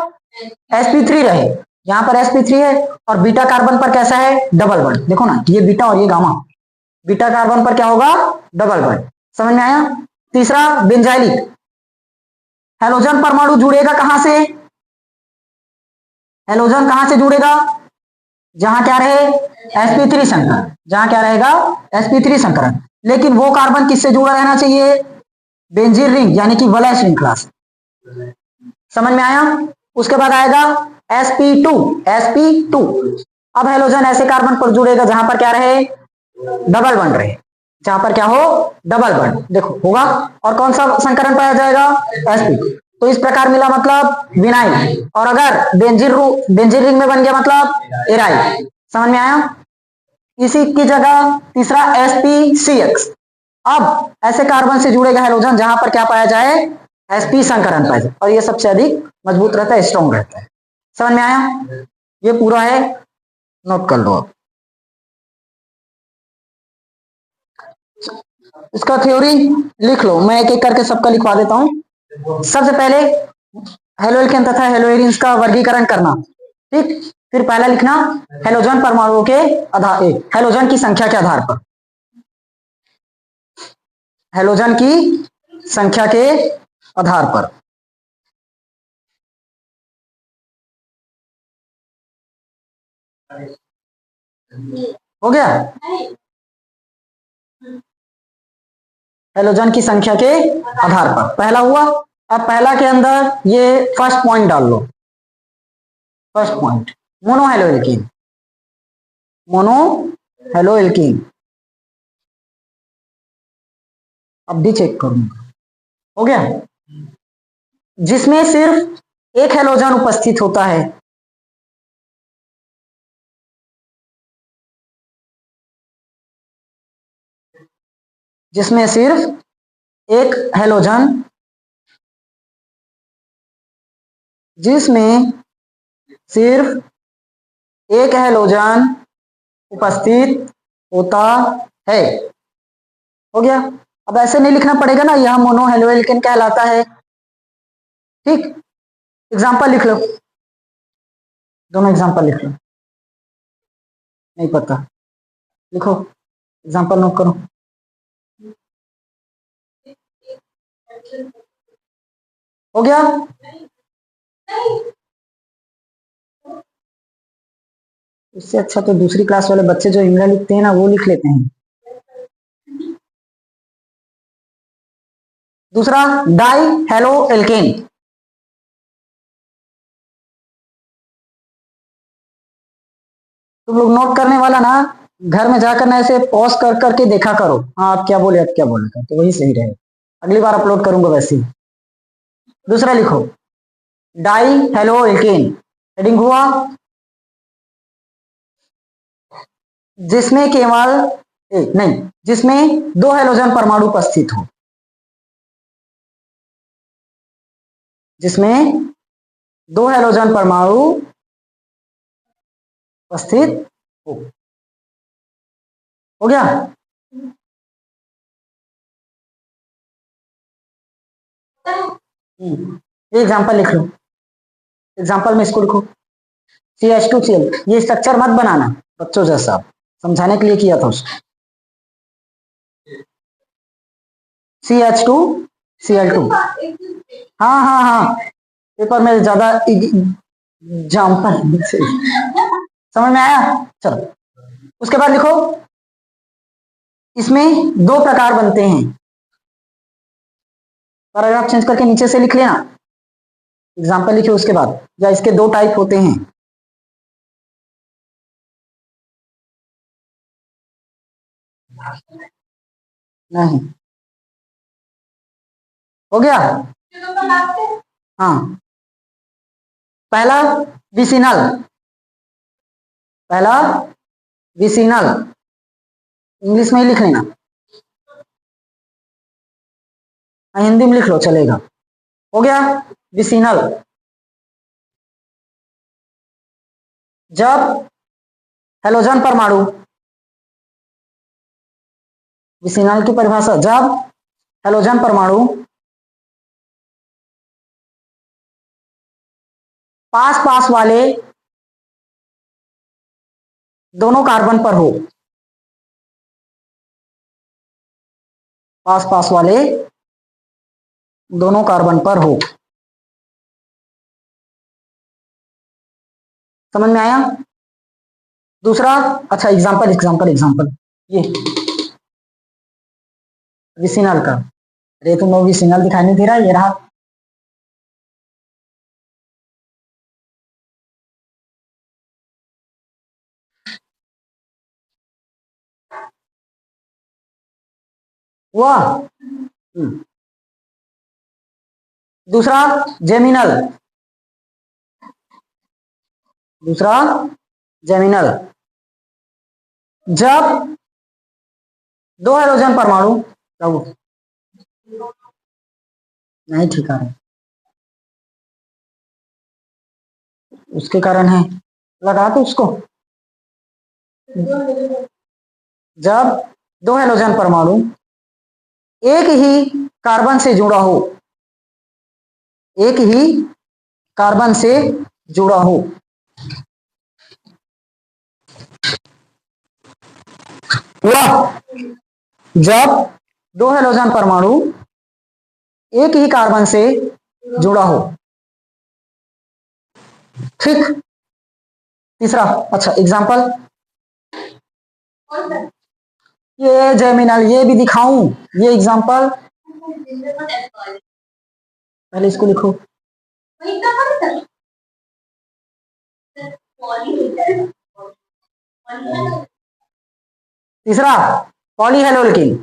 sp3 रहे। यहां पर sp3 है और बीटा कार्बन पर कैसा है? Double bond. देखो ना, ये बीटा और ये गामा, बीटा कार्बन पर क्या होगा? Double bond. समझ में आया? तीसरा बेंजाइलिक। हेलोजन परमाणु जुड़ेगा कहां से? हेलोजन कहां से जुड़ेगा? जहां क्या रहे? sp3 संकरण। जहां क्या रहेगा? sp3 संकरण। लेकिन वो कार्बन किससे जुड़ा रहना चाहिए? बेंजीन रिंग यानी कि वलय श्रृंखला से। समझ में आया? उसके बाद आएगा sp2। sp2 अब हेलोजन ऐसे कार्बन पर जुड़ेगा जहां पर क्या रहे? डबल बॉन्ड रहे। जहां पर क्या हो? Double bond. देखो होगा। और कौन सा संकरण पाया जाएगा? sp2। तो इस प्रकार मिला मतलब विनाइल। और अगर बेंजीन रिंग में बन गया मतलब एराइल। समझ में आया? इसी की जगह तीसरा sp3x। अब ऐसे कार्बन से जुड़ेगा हेलोजन जहां पर क्या पाया जाए? sp संकरण पाया जाए, और ये सबसे अधिक मजबूत रहता है, स्ट्रॉन्ग रहता है। समझ में आया? ये पूरा है, नोट कर लो आप। इसका थ्योरी लिख लो, मैं एक एक करके सबका लिखवा देता हूं। सबसे पहले हेलोएल्केन तथा हेलोएरिन्स का वर्गीकरण करना। ठीक, फिर पहला लिखना हेलोजन परमाणुओं के आधार, हेलोजन की संख्या के आधार पर। हेलोजन की संख्या के आधार पर। हो गया? हेलोजन की संख्या के आधार पर पहला हुआ। अब पहला के अंदर ये फर्स्ट पॉइंट डाल लो। First point mono haloalkane. Mono haloalkane. अब भी चेक करूंगा। हो गया? जिसमें सिर्फ एक हेलोजन उपस्थित होता है। जिसमें सिर्फ एक हेलोजन, जिसमें सिर्फ एक हेलोजन उपस्थित होता है। हो गया? अब ऐसे नहीं लिखना पड़ेगा ना, यह मोनो हेलोएल्केन कहलाता है। ठीक, एग्जांपल लिख लो, दोनों एग्जांपल लिख लो। नहीं पता, लिखो, एग्जांपल नोट करो। हो गया? इससे अच्छा तो दूसरी क्लास वाले बच्चे जो इंग्लिश लिखते हैं ना, वो लिख लेते हैं। दूसरा डाई हेलो एल्केन। तुम लोग नोट करने वाला ना, घर में जाकर ना ऐसे पॉज कर करके देखा करो, हाँ आप क्या बोले, आप क्या बोले, तो वही सही रहेगा। अगली बार अपलोड करूंगा वैसे ही। दूसरा लिखो डाई हेलो एल्केन। हेडिंग हुआ जिसमें केवल नहीं, जिसमें दो हेलोजन परमाणु उपस्थित हो। जिसमें दो हेलोजन परमाणु उपस्थित हो। हो गया? ये एग्जांपल लिख लो। एग्जांपल में इसको लिखो CH2Cl। ये स्ट्रक्चर मत बनाना बच्चों जैसा, समझाने के लिए किया था उसको। CH2Cl2। हाँ हाँ हाँ, पेपर में ज्यादा एग्जाम्पल समझ में आया? चलो, उसके बाद लिखो इसमें दो प्रकार बनते हैं। पैराग्राफ चेंज करके नीचे से लिख लेना, एग्जाम्पल लिखिए उसके बाद, या इसके दो टाइप होते हैं। नहीं, हो गया? हाँ, पहला विसिनल। पहला विसिनल, इंग्लिश में ही लिख लेना। हिंदी में लिख लो चलेगा। हो गया। विसिनल, जब हेलोजन परमाणु, विसिनल की परिभाषा, जब हेलोजन परमाणु पास पास वाले दोनों कार्बन पर हो, पास पास वाले दोनों कार्बन पर हो। समझ में आया? दूसरा, अच्छा एग्जांपल एग्जांपल एग्जांपल, ये विसिनल का, अरे तुम विसिनल दिखाई नहीं दे रहा, ये रहा। वाह। दूसरा जेमिनल, दूसरा जेमिनल, जब दो हाइड्रोजन परमाणु, नहीं ठीक है, उसके कारण है, लगा तो उसको, जब दो हाइड्रोजन परमाणु एक ही कार्बन से जुड़ा हो, एक ही कार्बन से जुड़ा हो, वह, जब दो हाइड्रोजन परमाणु एक ही कार्बन से जुड़ा हो। ठीक। तीसरा, अच्छा एग्जांपल, ये जेमिनल, ये भी दिखाऊं, ये एग्जांपल, पहले इसको लिखो। तीसरा पॉलीहेलोल्किन,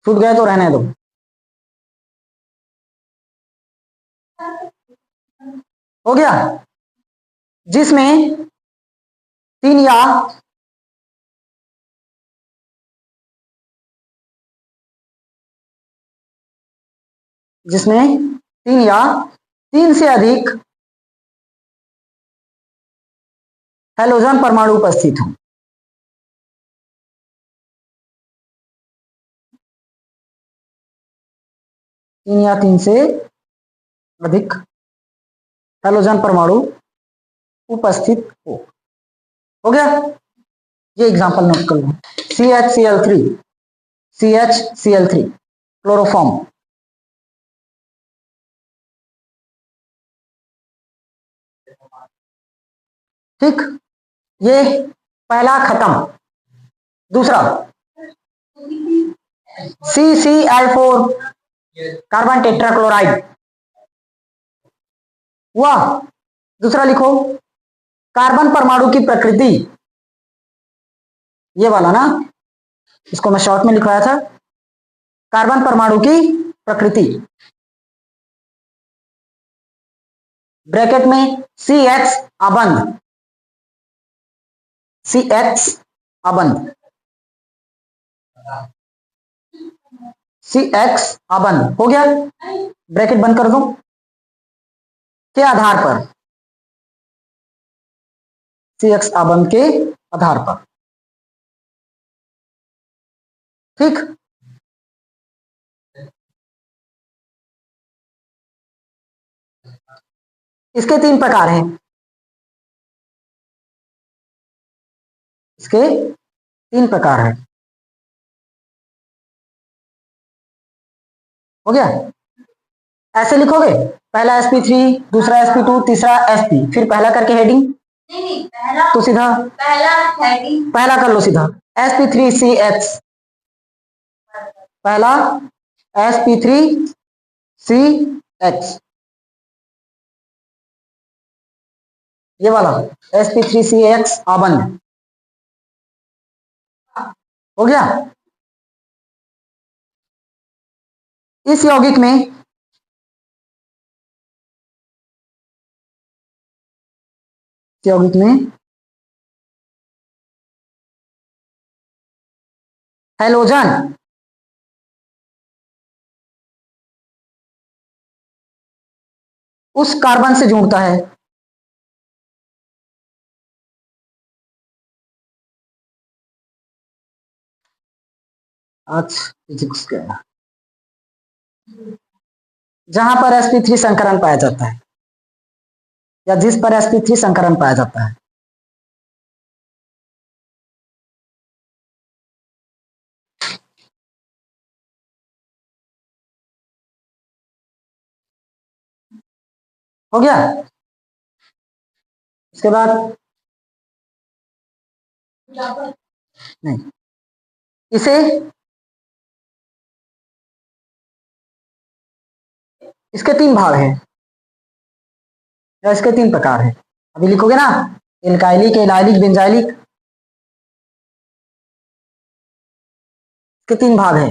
छूट गए तो रहने दो। हो गया। जिसमें तीन या जिसमें तीन या तीन से अधिक हैलोजन परमाणु उपस्थित हो। तीन या तीन से अधिक हैलोजन परमाणु उपस्थित हो गया। ये एग्जांपल नोट कर लो। CHCl3, CHCl3 क्लोरोफॉर्म, ठीक, ये पहला खत्म। दूसरा CCl4 कार्बन टेट्राक्लोराइड, हुआ। दूसरा लिखो, कार्बन परमाणु की प्रकृति, ये वाला ना, इसको मैं शॉर्ट में लिखवाया था, कार्बन परमाणु की प्रकृति, ब्रैकेट में CH अबंध, CH अबंध, CX अबंध, हो गया। ब्रैकेट बंद कर दो। के आधार पर, CX अबंध के आधार पर, ठीक। इसके तीन प्रकार हैं, इसके तीन प्रकार है। हो गया। ऐसे लिखोगे, पहला sp3, दूसरा sp2, तीसरा sp, फिर पहला करके हेडिंग, नहीं पहला तो सीधा पहला हेडिंग, पहला कर लो सीधा sp3ch, पहला sp3ch, ये वाला sp3ch अबंध, हो गया। इस यौगिक में हैलोजन उस कार्बन से जुड़ता है। आज फिजिक्स का जहां पर sp3 संकरण पाया जाता है या जिस पर sp3 संकरण पाया जाता है। हो गया। इसके बाद नहीं, इसे इसके 3 भाग हैं या इसके 3 प्रकार हैं। अभी लिखोगे ना, एल्काइलिक, एलाइलिक, बेंजाइलिक, के 3 भाग हैं।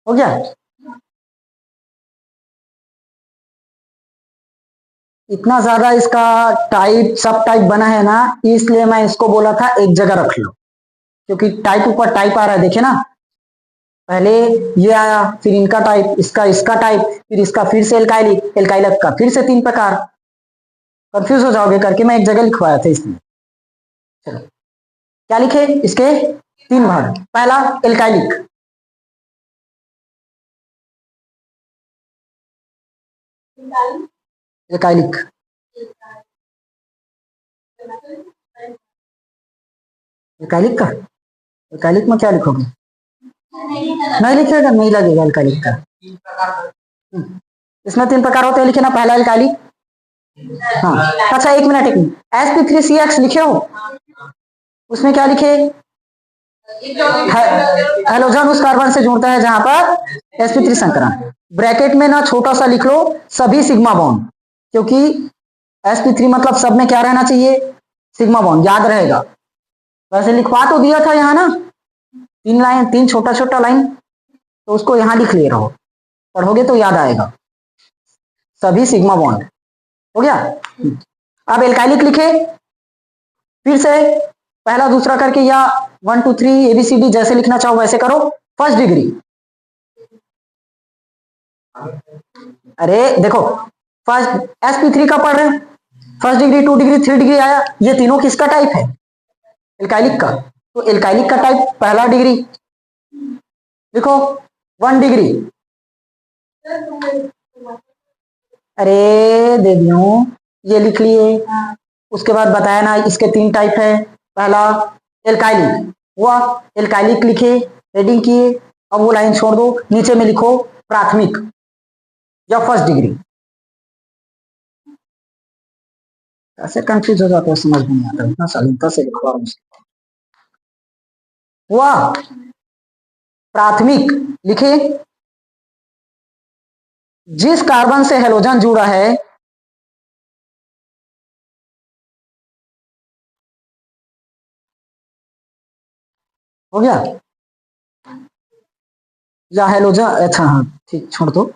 हो गया। इतना ज्यादा इसका टाइप सब टाइप बना है ना, इसलिए मैं इसको बोला था एक जगह रख लो, क्योंकि टाइप ऊपर टाइप आ रहा है। देखिए ना, पहले ये आया, फिर इनका टाइप, इसका टाइप, फिर इसका फिर से एल्काइलिक, एल्काइलिक का फिर से 3 प्रकार। कंफ्यूज हो जाओगे करके मैं एक जगह लिखवाया था इसमें। चलो क्या लिखे, इसके 3 भाग। पहला एल्काइलिक, एल्काइलिक एल्काइलिक का, एल्काइलिक में क्या लिखोगे? नहीं लिखेगा, नहीं लगेगा एल्काइलिक का। इसमें 3 प्रकार होते हैं, लिखे ना, पहला एल्काइलिक। हाँ अच्छा, एक मिनट sp3CX लिखे हो, उसमें क्या लिखे? हेलोजन उस कार्बन से जुड़ता है जहां पर sp3 संकरण। ब्रैकेट में ना छोटा सा लिख लो सभी सिग्मा बॉन्ड, क्योंकि sp3 मतलब सब में क्या रहना चाहिए? सिग्मा बॉन्ड, याद रहेगा। वैसे लिखवा तो दिया था यहाँ ना, 3 लाइन, 3 छोटा छोटा लाइन, तो उसको यहां लिख ले रहो, पढ़ोगे तो याद आएगा। सभी सिग्मा बॉन्ड। हो गया। अब एल्काइलिक लिखे, फिर से पहला दूसरा करके, या 1 2 3 ABCD जैसे लिखना चाहो वैसे करो। फर्स्ट डिग्री, अरे देखो, फर्स्ट sp3 का पढ़ रहे हैं, फर्स्ट डिग्री, 2 डिग्री, 3 डिग्री आया, ये तीनों किसका टाइप है? एल्काइलिक का। तो एल्काइलिक का टाइप पहला डिग्री लिखो, 1 डिग्री। अरे दे दियो, ये लिख लिए। उसके बाद बताया ना, इसके 3 टाइप है। पहला एल्काइलिक, हुआ एल्काइलिक लिखे, हेडिंग किए। अब वो लाइन छोड़ दो, नीचे में लिखो प्राथमिक या फर्स्ट डिग्री। ऐसे कंफ्यूज हो जाता है, समझ में नहीं आता, इतना शालीनता से लिखवा रहा हूं। हुआ प्राथमिक लिखे, जिस कार्बन से हेलोजन जुड़ा है हो गया, या हेलोजन, अच्छा हाँ ठीक, छोड़ दो।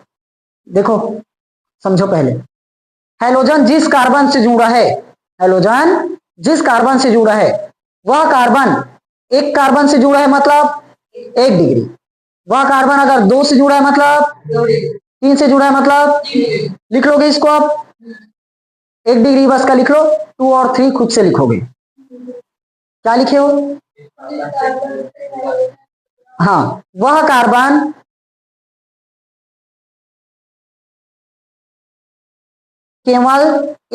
देखो समझो पहले, हेलोजन जिस कार्बन से जुड़ा है, हेलोजन जिस कार्बन से जुड़ा है, वह कार्बन एक कार्बन से जुड़ा है मतलब 1 डिग्री। वह कार्बन अगर 2 से जुड़ा है मतलब 3 से जुड़ा है मतलब, लिख लोगे इसको आप 1 डिग्री बस का लिख लो, 2 और 3 खुद से लिखोगे। क्या लिखे हो? हाँ, वह कार्बन केवल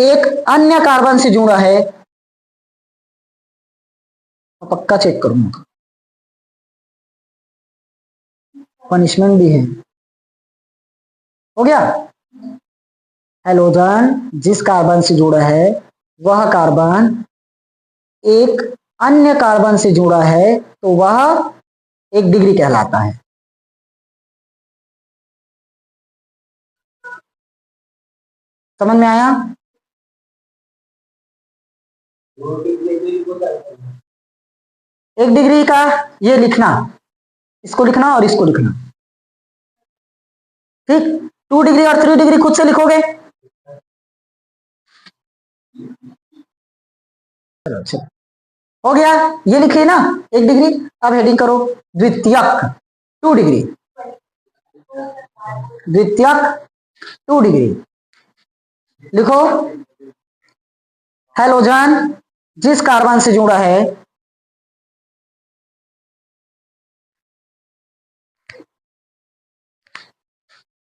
एक अन्य कार्बन से जुड़ा है, पक्का चेक करूंगा, पनिशमेंट भी है। हो गया। हेलोजन जिस कार्बन से जुड़ा है, वह कार्बन एक अन्य कार्बन से जुड़ा है, तो वह 1 डिग्री कहलाता है। समझ में आया? एक डिग्री का ये लिखना, इसको लिखना और इसको लिखना, ठीक। 2 डिग्री और 3 डिग्री खुद से लिखोगे। चलो अच्छा, हो गया। ये लिखिए ना 1 डिग्री। अब हेडिंग करो द्वितीयक, 2 डिग्री, द्वितीयक 2 डिग्री। लिखो, हैलोजन जिस कार्बन से जुड़ा है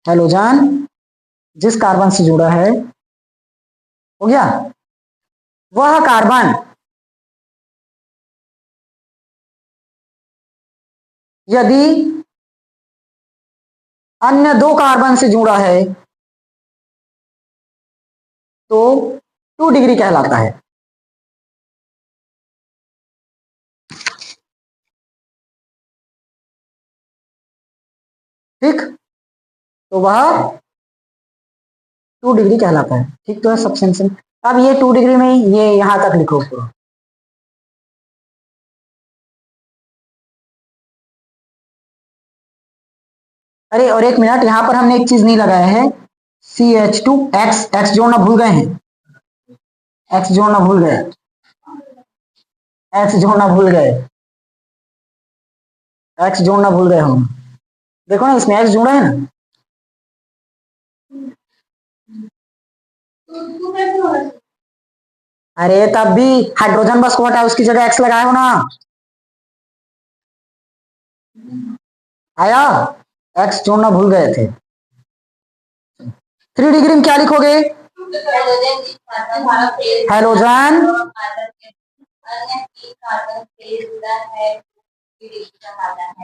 हैलोजन जिस कार्बन से जुड़ा है, हो गया, वह कार्बन यदि अन्य 2 कार्बन से जुड़ा है तो 2 डिग्री कहलाता है। ठीक, तो वह 2 डिग्री कहलाता है। ठीक तो है सब सेंस। अब ये 2 डिग्री में ये यहां तक लिखो पूरा। अरे और 1 मिनट, यहां पर हमने एक चीज नहीं लगाया है, CH2 एक्स, एक्स जोड़ना भूल गए हैं, एक्स जोड़ना भूल गए, एक्स जोड़ना भूल गए, एक्स जोड़ना भूल गए हम। देखो ना इसमें एक्स जोड़ा है ना। अरे तब भी हाइड्रोजन बस को हटाया, उसकी जगह एक्स लगाए हो ना। आया, एक्स जोड़ना भूल गए थे। 3 डिग्री में क्या लिखोगे? हैलोजन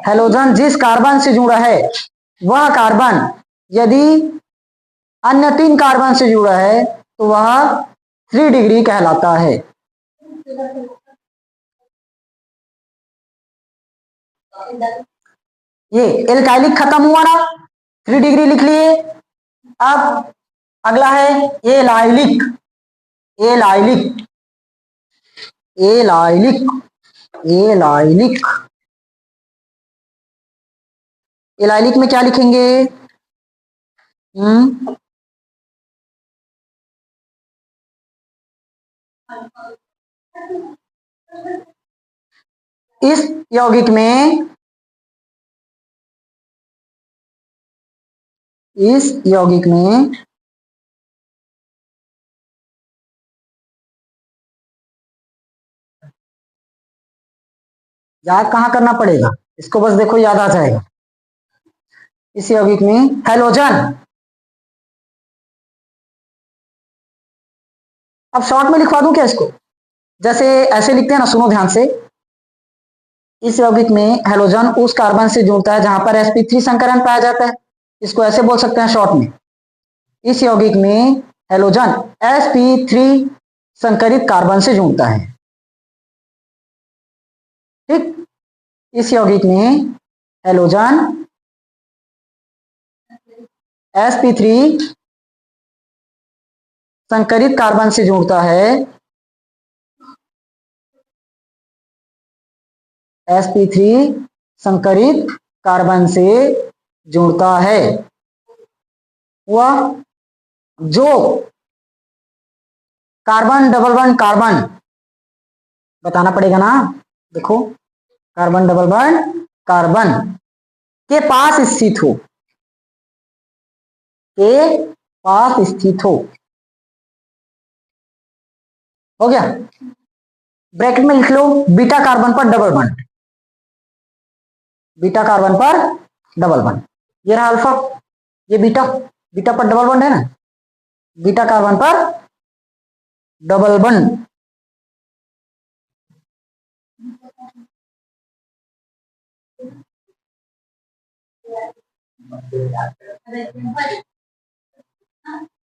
हैलोजन जिस कार्बन से जुड़ा है, वह कार्बन यदि अन्य 3 कार्बन से जुड़ा है तो वह 3 डिग्री कहलाता है। ये एल्काइलिक खत्म हुआ ना, 3 डिग्री लिख लिए। अब अगला है allylic, allylic, allylic, allylic. Allylic में क्या लिखेंगे? इस यौगिक में, इस यौगिक में याद कहां करना पड़ेगा, इसको बस देखो याद आ जाएगा। इस यौगिक में हैलोजन, अब शॉर्ट में लिखवा दूं क्या इसको? जैसे ऐसे लिखते हैं ना, सुनो ध्यान से। इस यौगिक में हैलोजन उस कार्बन से जुड़ता है जहां पर sp3 संकरण पाया जाता है, इसको ऐसे बोल सकते हैं शॉर्ट में। इस यौगिक में हैलोजन sp3 संकरित कार्बन से जुड़ता है। ठीक, इस यौगिक में हैलोजन sp3 संकरित कार्बन से जुड़ता है, sp3 संकरित कार्बन से जुड़ता है। वह जो कार्बन डबल बॉन्ड कार्बन, बताना पड़ेगा ना, देखो, कार्बन डबल बॉन्ड कार्बन के पास स्थित हो, के पास स्थित हो गया। ब्रैकेट में लिख लो बीटा कार्बन पर डबल बॉन्ड, बीटा कार्बन पर डबल बॉन्ड। ये रहा अल्फा, ये बीटा, बीटा पर डबल बॉन्ड है ना, बीटा कार्बन पर डबल बॉन्ड।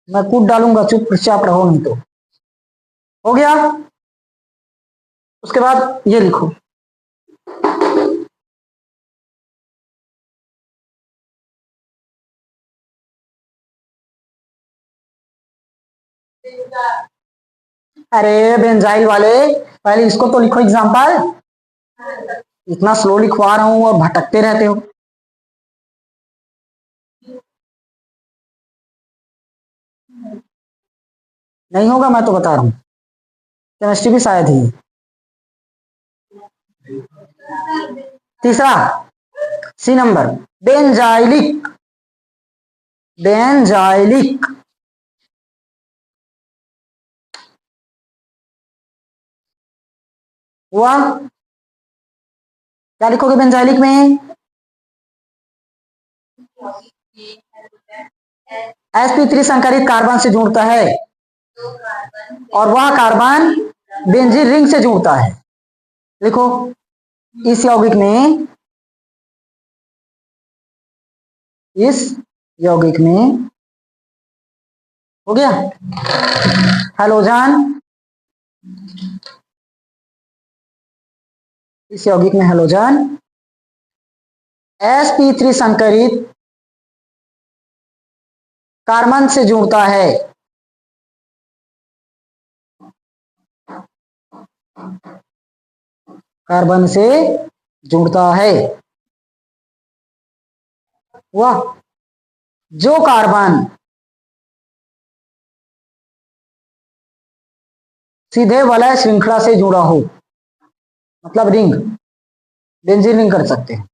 मैं कूद डालूंगा, चुपचाप रहो नहीं तो। हो गया, उसके बाद ये लिखो, अरे बेंजाइल वाले, पहले इसको तो लिखो एग्जांपल। इतना स्लो लिखवा रहा हूं और भटकते रहते हो। नहीं होगा, मैं तो बता रहा हूं, केमिस्ट्री भी शायद ही। तीसरा, सी नंबर, बेंजाइलिक, बेंजाइलिक हुआ। क्या लिखोगे बेंजाइलिक में? sp3 संकरित कार्बन से जुड़ता है और वह कार्बन बेंजीन रिंग से जुड़ता है। लिखो इस यौगिक में हो गया हैलोजन, इस यौगिक में हैलोजन sp3 संकरित कार्बन से जुड़ता है। कार्बन से जुड़ता है वह जो कार्बन सीधे वलय श्रृंखला से जुड़ा हो, मतलब रिंग, बेंजीन रिंग कर सकते हैं।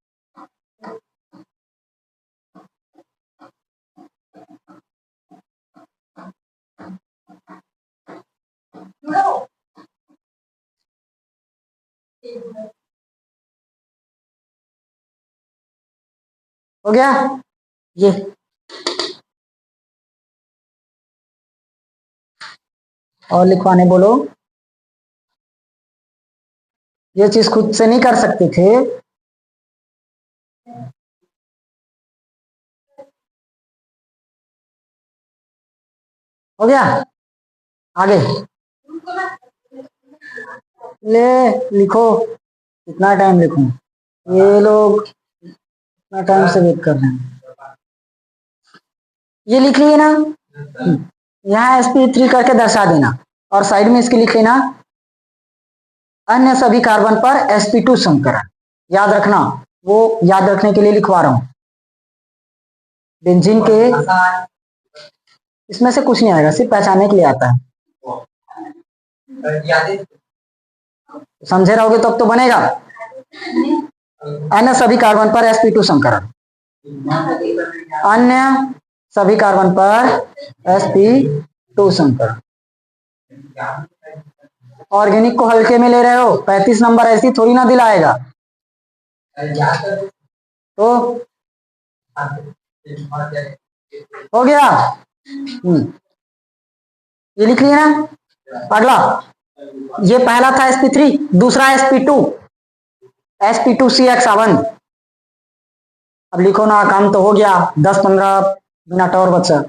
हो गया ये। और लिखवाने बोलो। ये चीज खुद से नहीं कर सकते थे, हो गया। आगे ले लिखो, कितना टाइम लिखूं? ये लोग इतना टाइम से वेट कर रहे हैं। ये लिख लिए ना, यहाँ sp3 करके दर्शा देना और साइड में इसके लिख लेना अन्य सभी कार्बन पर sp2 संकरण। याद रखना, वो याद रखने के लिए लिखवा रहा हूं। बेंजीन के इसमें से कुछ नहीं आएगा, सिर्फ पहचानने के लिए आता है। समझे रहोगे तब तो बनेगा। अन्य सभी कार्बन पर sp2 संकरण, अन्य सभी कार्बन पर sp2 संकरण। ऑर्गेनिक को हल्के में ले रहे हो, 35 नंबर ऐसी थोड़ी ना दिलाएगा। तो हो गया। ये लिख लिया ना। अगला, ये पहला था sp3, दूसरा sp2, sp2CX7। अब लिखो ना, काम तो हो गया, 10-15 मिनट और बचा।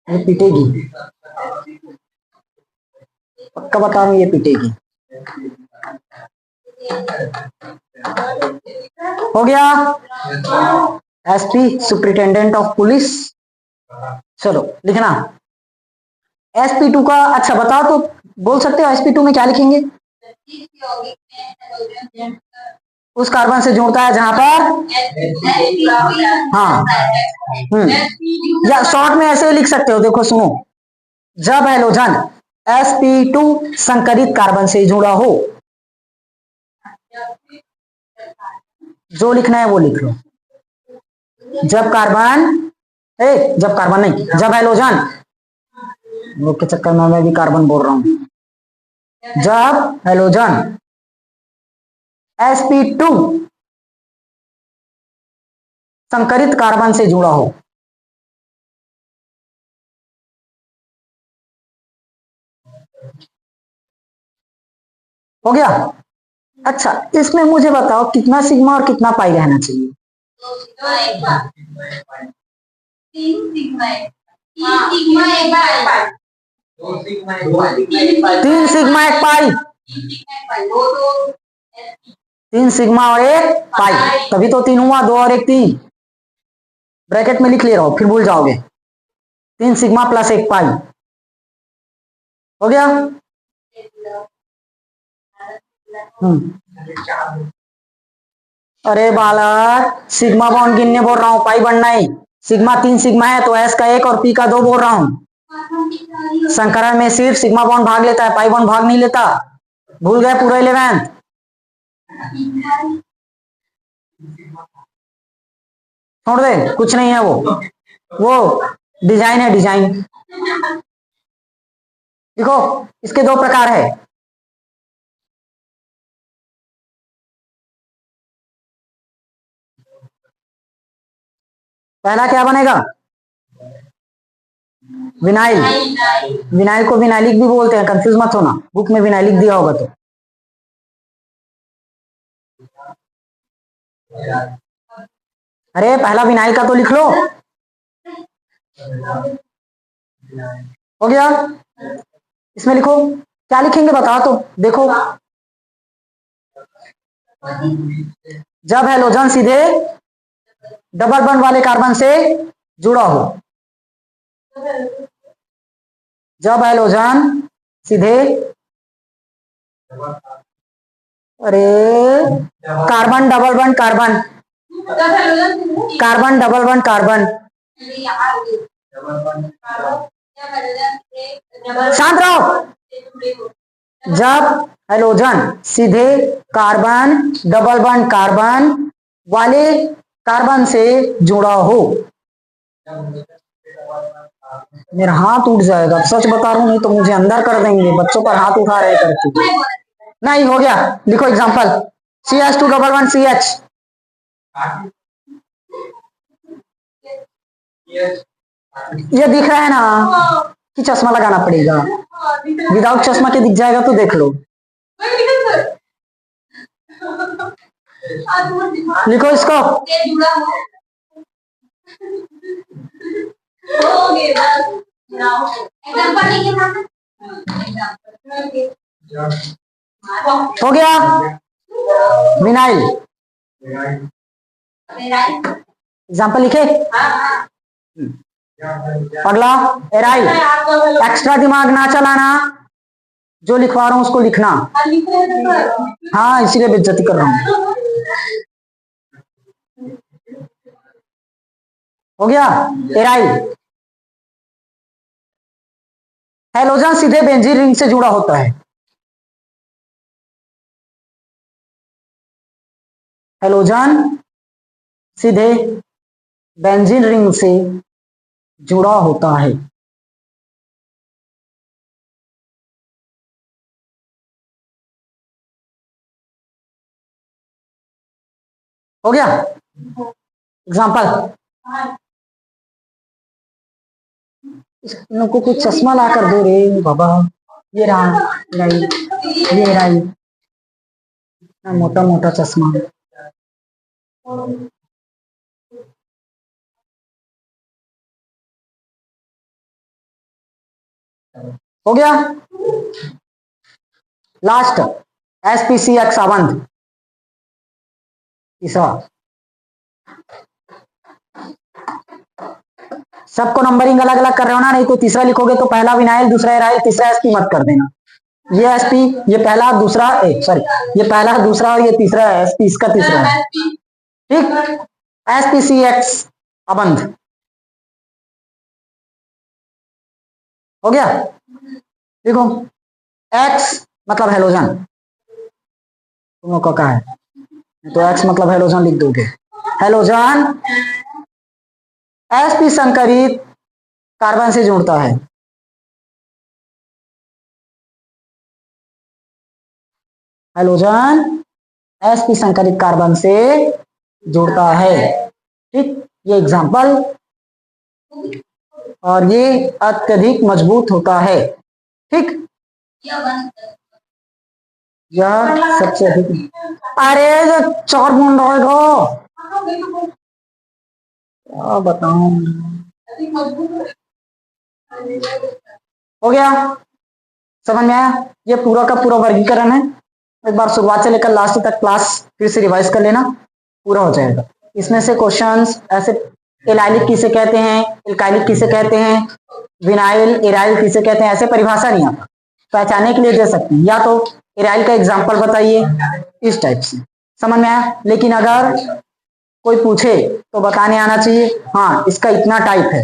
ये पीटेगी, पक्का बता रहा हूं, ये पीटेगी। हो गया। SP superintendent of police. चलो लिखना sp2 का। अच्छा बताओ तो, बोल सकते हो sp2 में क्या लिखेंगे? उस कार्बन से जुड़ता है जहां पर, हाँ, या शॉर्ट में ऐसे लिख सकते हो। देखो सुनो, जब हैलोजन sp2 संकरित कार्बन से जुड़ा हो, जो लिखना है वो लिख लो। जब कार्बन नहीं, जब हैलोजन, के चक्कर में मैं भी कार्बन बोल रहा हूं। जब हैलोजन sp2 संकरित कार्बन से जुड़ा हो, हो गया। अच्छा, इसमें मुझे बताओ कितना सिग्मा और कितना पाई रहना चाहिए? 3 सिग्मा 1 पाई, 3 सिग्मा और 1 पाई, तभी तो 3 हुआ। 2 और 1 3, ब्रैकेट में लिख ले रहा हूं, फिर भूल जाओगे। 3 सिग्मा प्लस 1 पाई, हो गया। अरे बालक, सिग्मा बॉन्ड गिनने बोल रहा हूं, पाई बनना है। सिग्मा 3 सिग्मा है तो s का 1 और p का 2 बोल रहा हूं। संकरण में सिर्फ सिग्मा बॉन्ड भाग लेता है, पाई बॉन्ड भाग नहीं लेता। भूल गए पूरा 11th? छोड़ दे, कुछ नहीं है वो डिजाइन है, डिजाइन। देखो इसके दो प्रकार है। पहला क्या बनेगा? विनाइल। विनाइल को विनाइलिक भी बोलते हैं, कंफ्यूज मत होना, बुक में विनाइलिक दिया होगा तो। अरे पहला विनाइल का तो लिख लो। हो गया? इसमें लिखो, क्या लिखेंगे बताओ तो। देखो जब हैलोजन सीधे डबल बॉन्ड वाले कार्बन से जुड़ा हो, जब हैलोजन सीधे, अरे carbon double bond carbon, carbon double bond carbon, शांत रहो। जब हैलोजन सीधे कार्बन डबल बॉन्ड कार्बन वाले कार्बन से जुड़ा हो, मेरा हाथ उठ जाएगा, सच बता रहा हूं, नहीं तो मुझे अंदर कर देंगे, बच्चों पर हाथ उठा रहे करके। नहीं हो गया, लिखो example, CH2 double bond CH, ये दिख रहा है ना कि चश्मा लगाना पड़ेगा? विदाउट चश्मा के दिख जाएगा तो देख लो। लिखो इसको, हो गया विनाइल। एग्जाम्पल लिखे। अगला एराइल। एक्स्ट्रा दिमाग ना चलाना, जो लिखवा रहा हूं उसको लिखना। हाँ इसीलिए बेइज्जती कर रहा हूं। हो गया एराइल। हैलोजन सीधे बेंजीन रिंग से जुड़ा होता है। हैलोजन सीधे बेंजीन रिंग से जुड़ा होता है। हो गया एग्जाम्पल। इनको कुछ चश्मा ला कर दो रे बाबा। ये रहा राई, ये राई, मोटा मोटा चश्मा। हो गया लास्ट SPCX आबंध तीसरा। सबको नंबरिंग अलग अलग कर रहे हो ना, नहीं तो तीसरा लिखोगे तो पहला विनाइल, दूसरा एराइल, तीसरा SP मत कर देना। ये SP, ये पहला दूसरा, सॉरी ये पहला दूसरा और ये तीसरा SP, इसका तीसरा है। ठीक, SPCX आबंध हो गया। देखो X मतलब हैलोजन, तुम लोग का क्या है, तो X मतलब हैलोजन लिख दोगे। हैलोजन SP संकरित कार्बन से जुड़ता है। हैलोजन SP संकरित कार्बन से जुड़ता है। ठीक, ये एग्जांपल, और ये अत्यधिक मजबूत होता है। ठीक, यह सबसे अधिक, अरे जो चार बूंद रहेगा क्या बताऊं। हो गया, समझ में आया? ये पूरा का पूरा वर्गीकरण है। एक बार शुरुआत से लेकर लास्ट तक क्लास फिर से रिवाइज कर लेना, पूरा हो जाएगा। इसमें से क्वेश्चंस ऐसे, एलाइलिक किसे कहते हैं, एल्काइलिक किसे कहते हैं, विनाइल एराइल किसे कहते हैं, ऐसे परिभाषा नहीं आता, पहचानने के लिए दे सकते हैं, या तो एराइल का एग्जाम्पल बताइए, इस टाइप से। समझ में आया? लेकिन अगर कोई पूछे तो बताने आना चाहिए, हाँ इसका इतना टाइप है।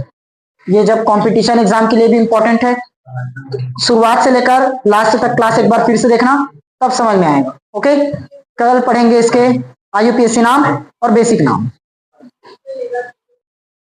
ये जब कंपटीशन एग्जाम के लिए भी इंपॉर्टेंट है। शुरुआत से लेकर लास्ट तक क्लास एक बार फिर से देखना, तब समझ में आएगा। ओके, कल पढ़ेंगे इसके IUPAC नाम और बेसिक नाम।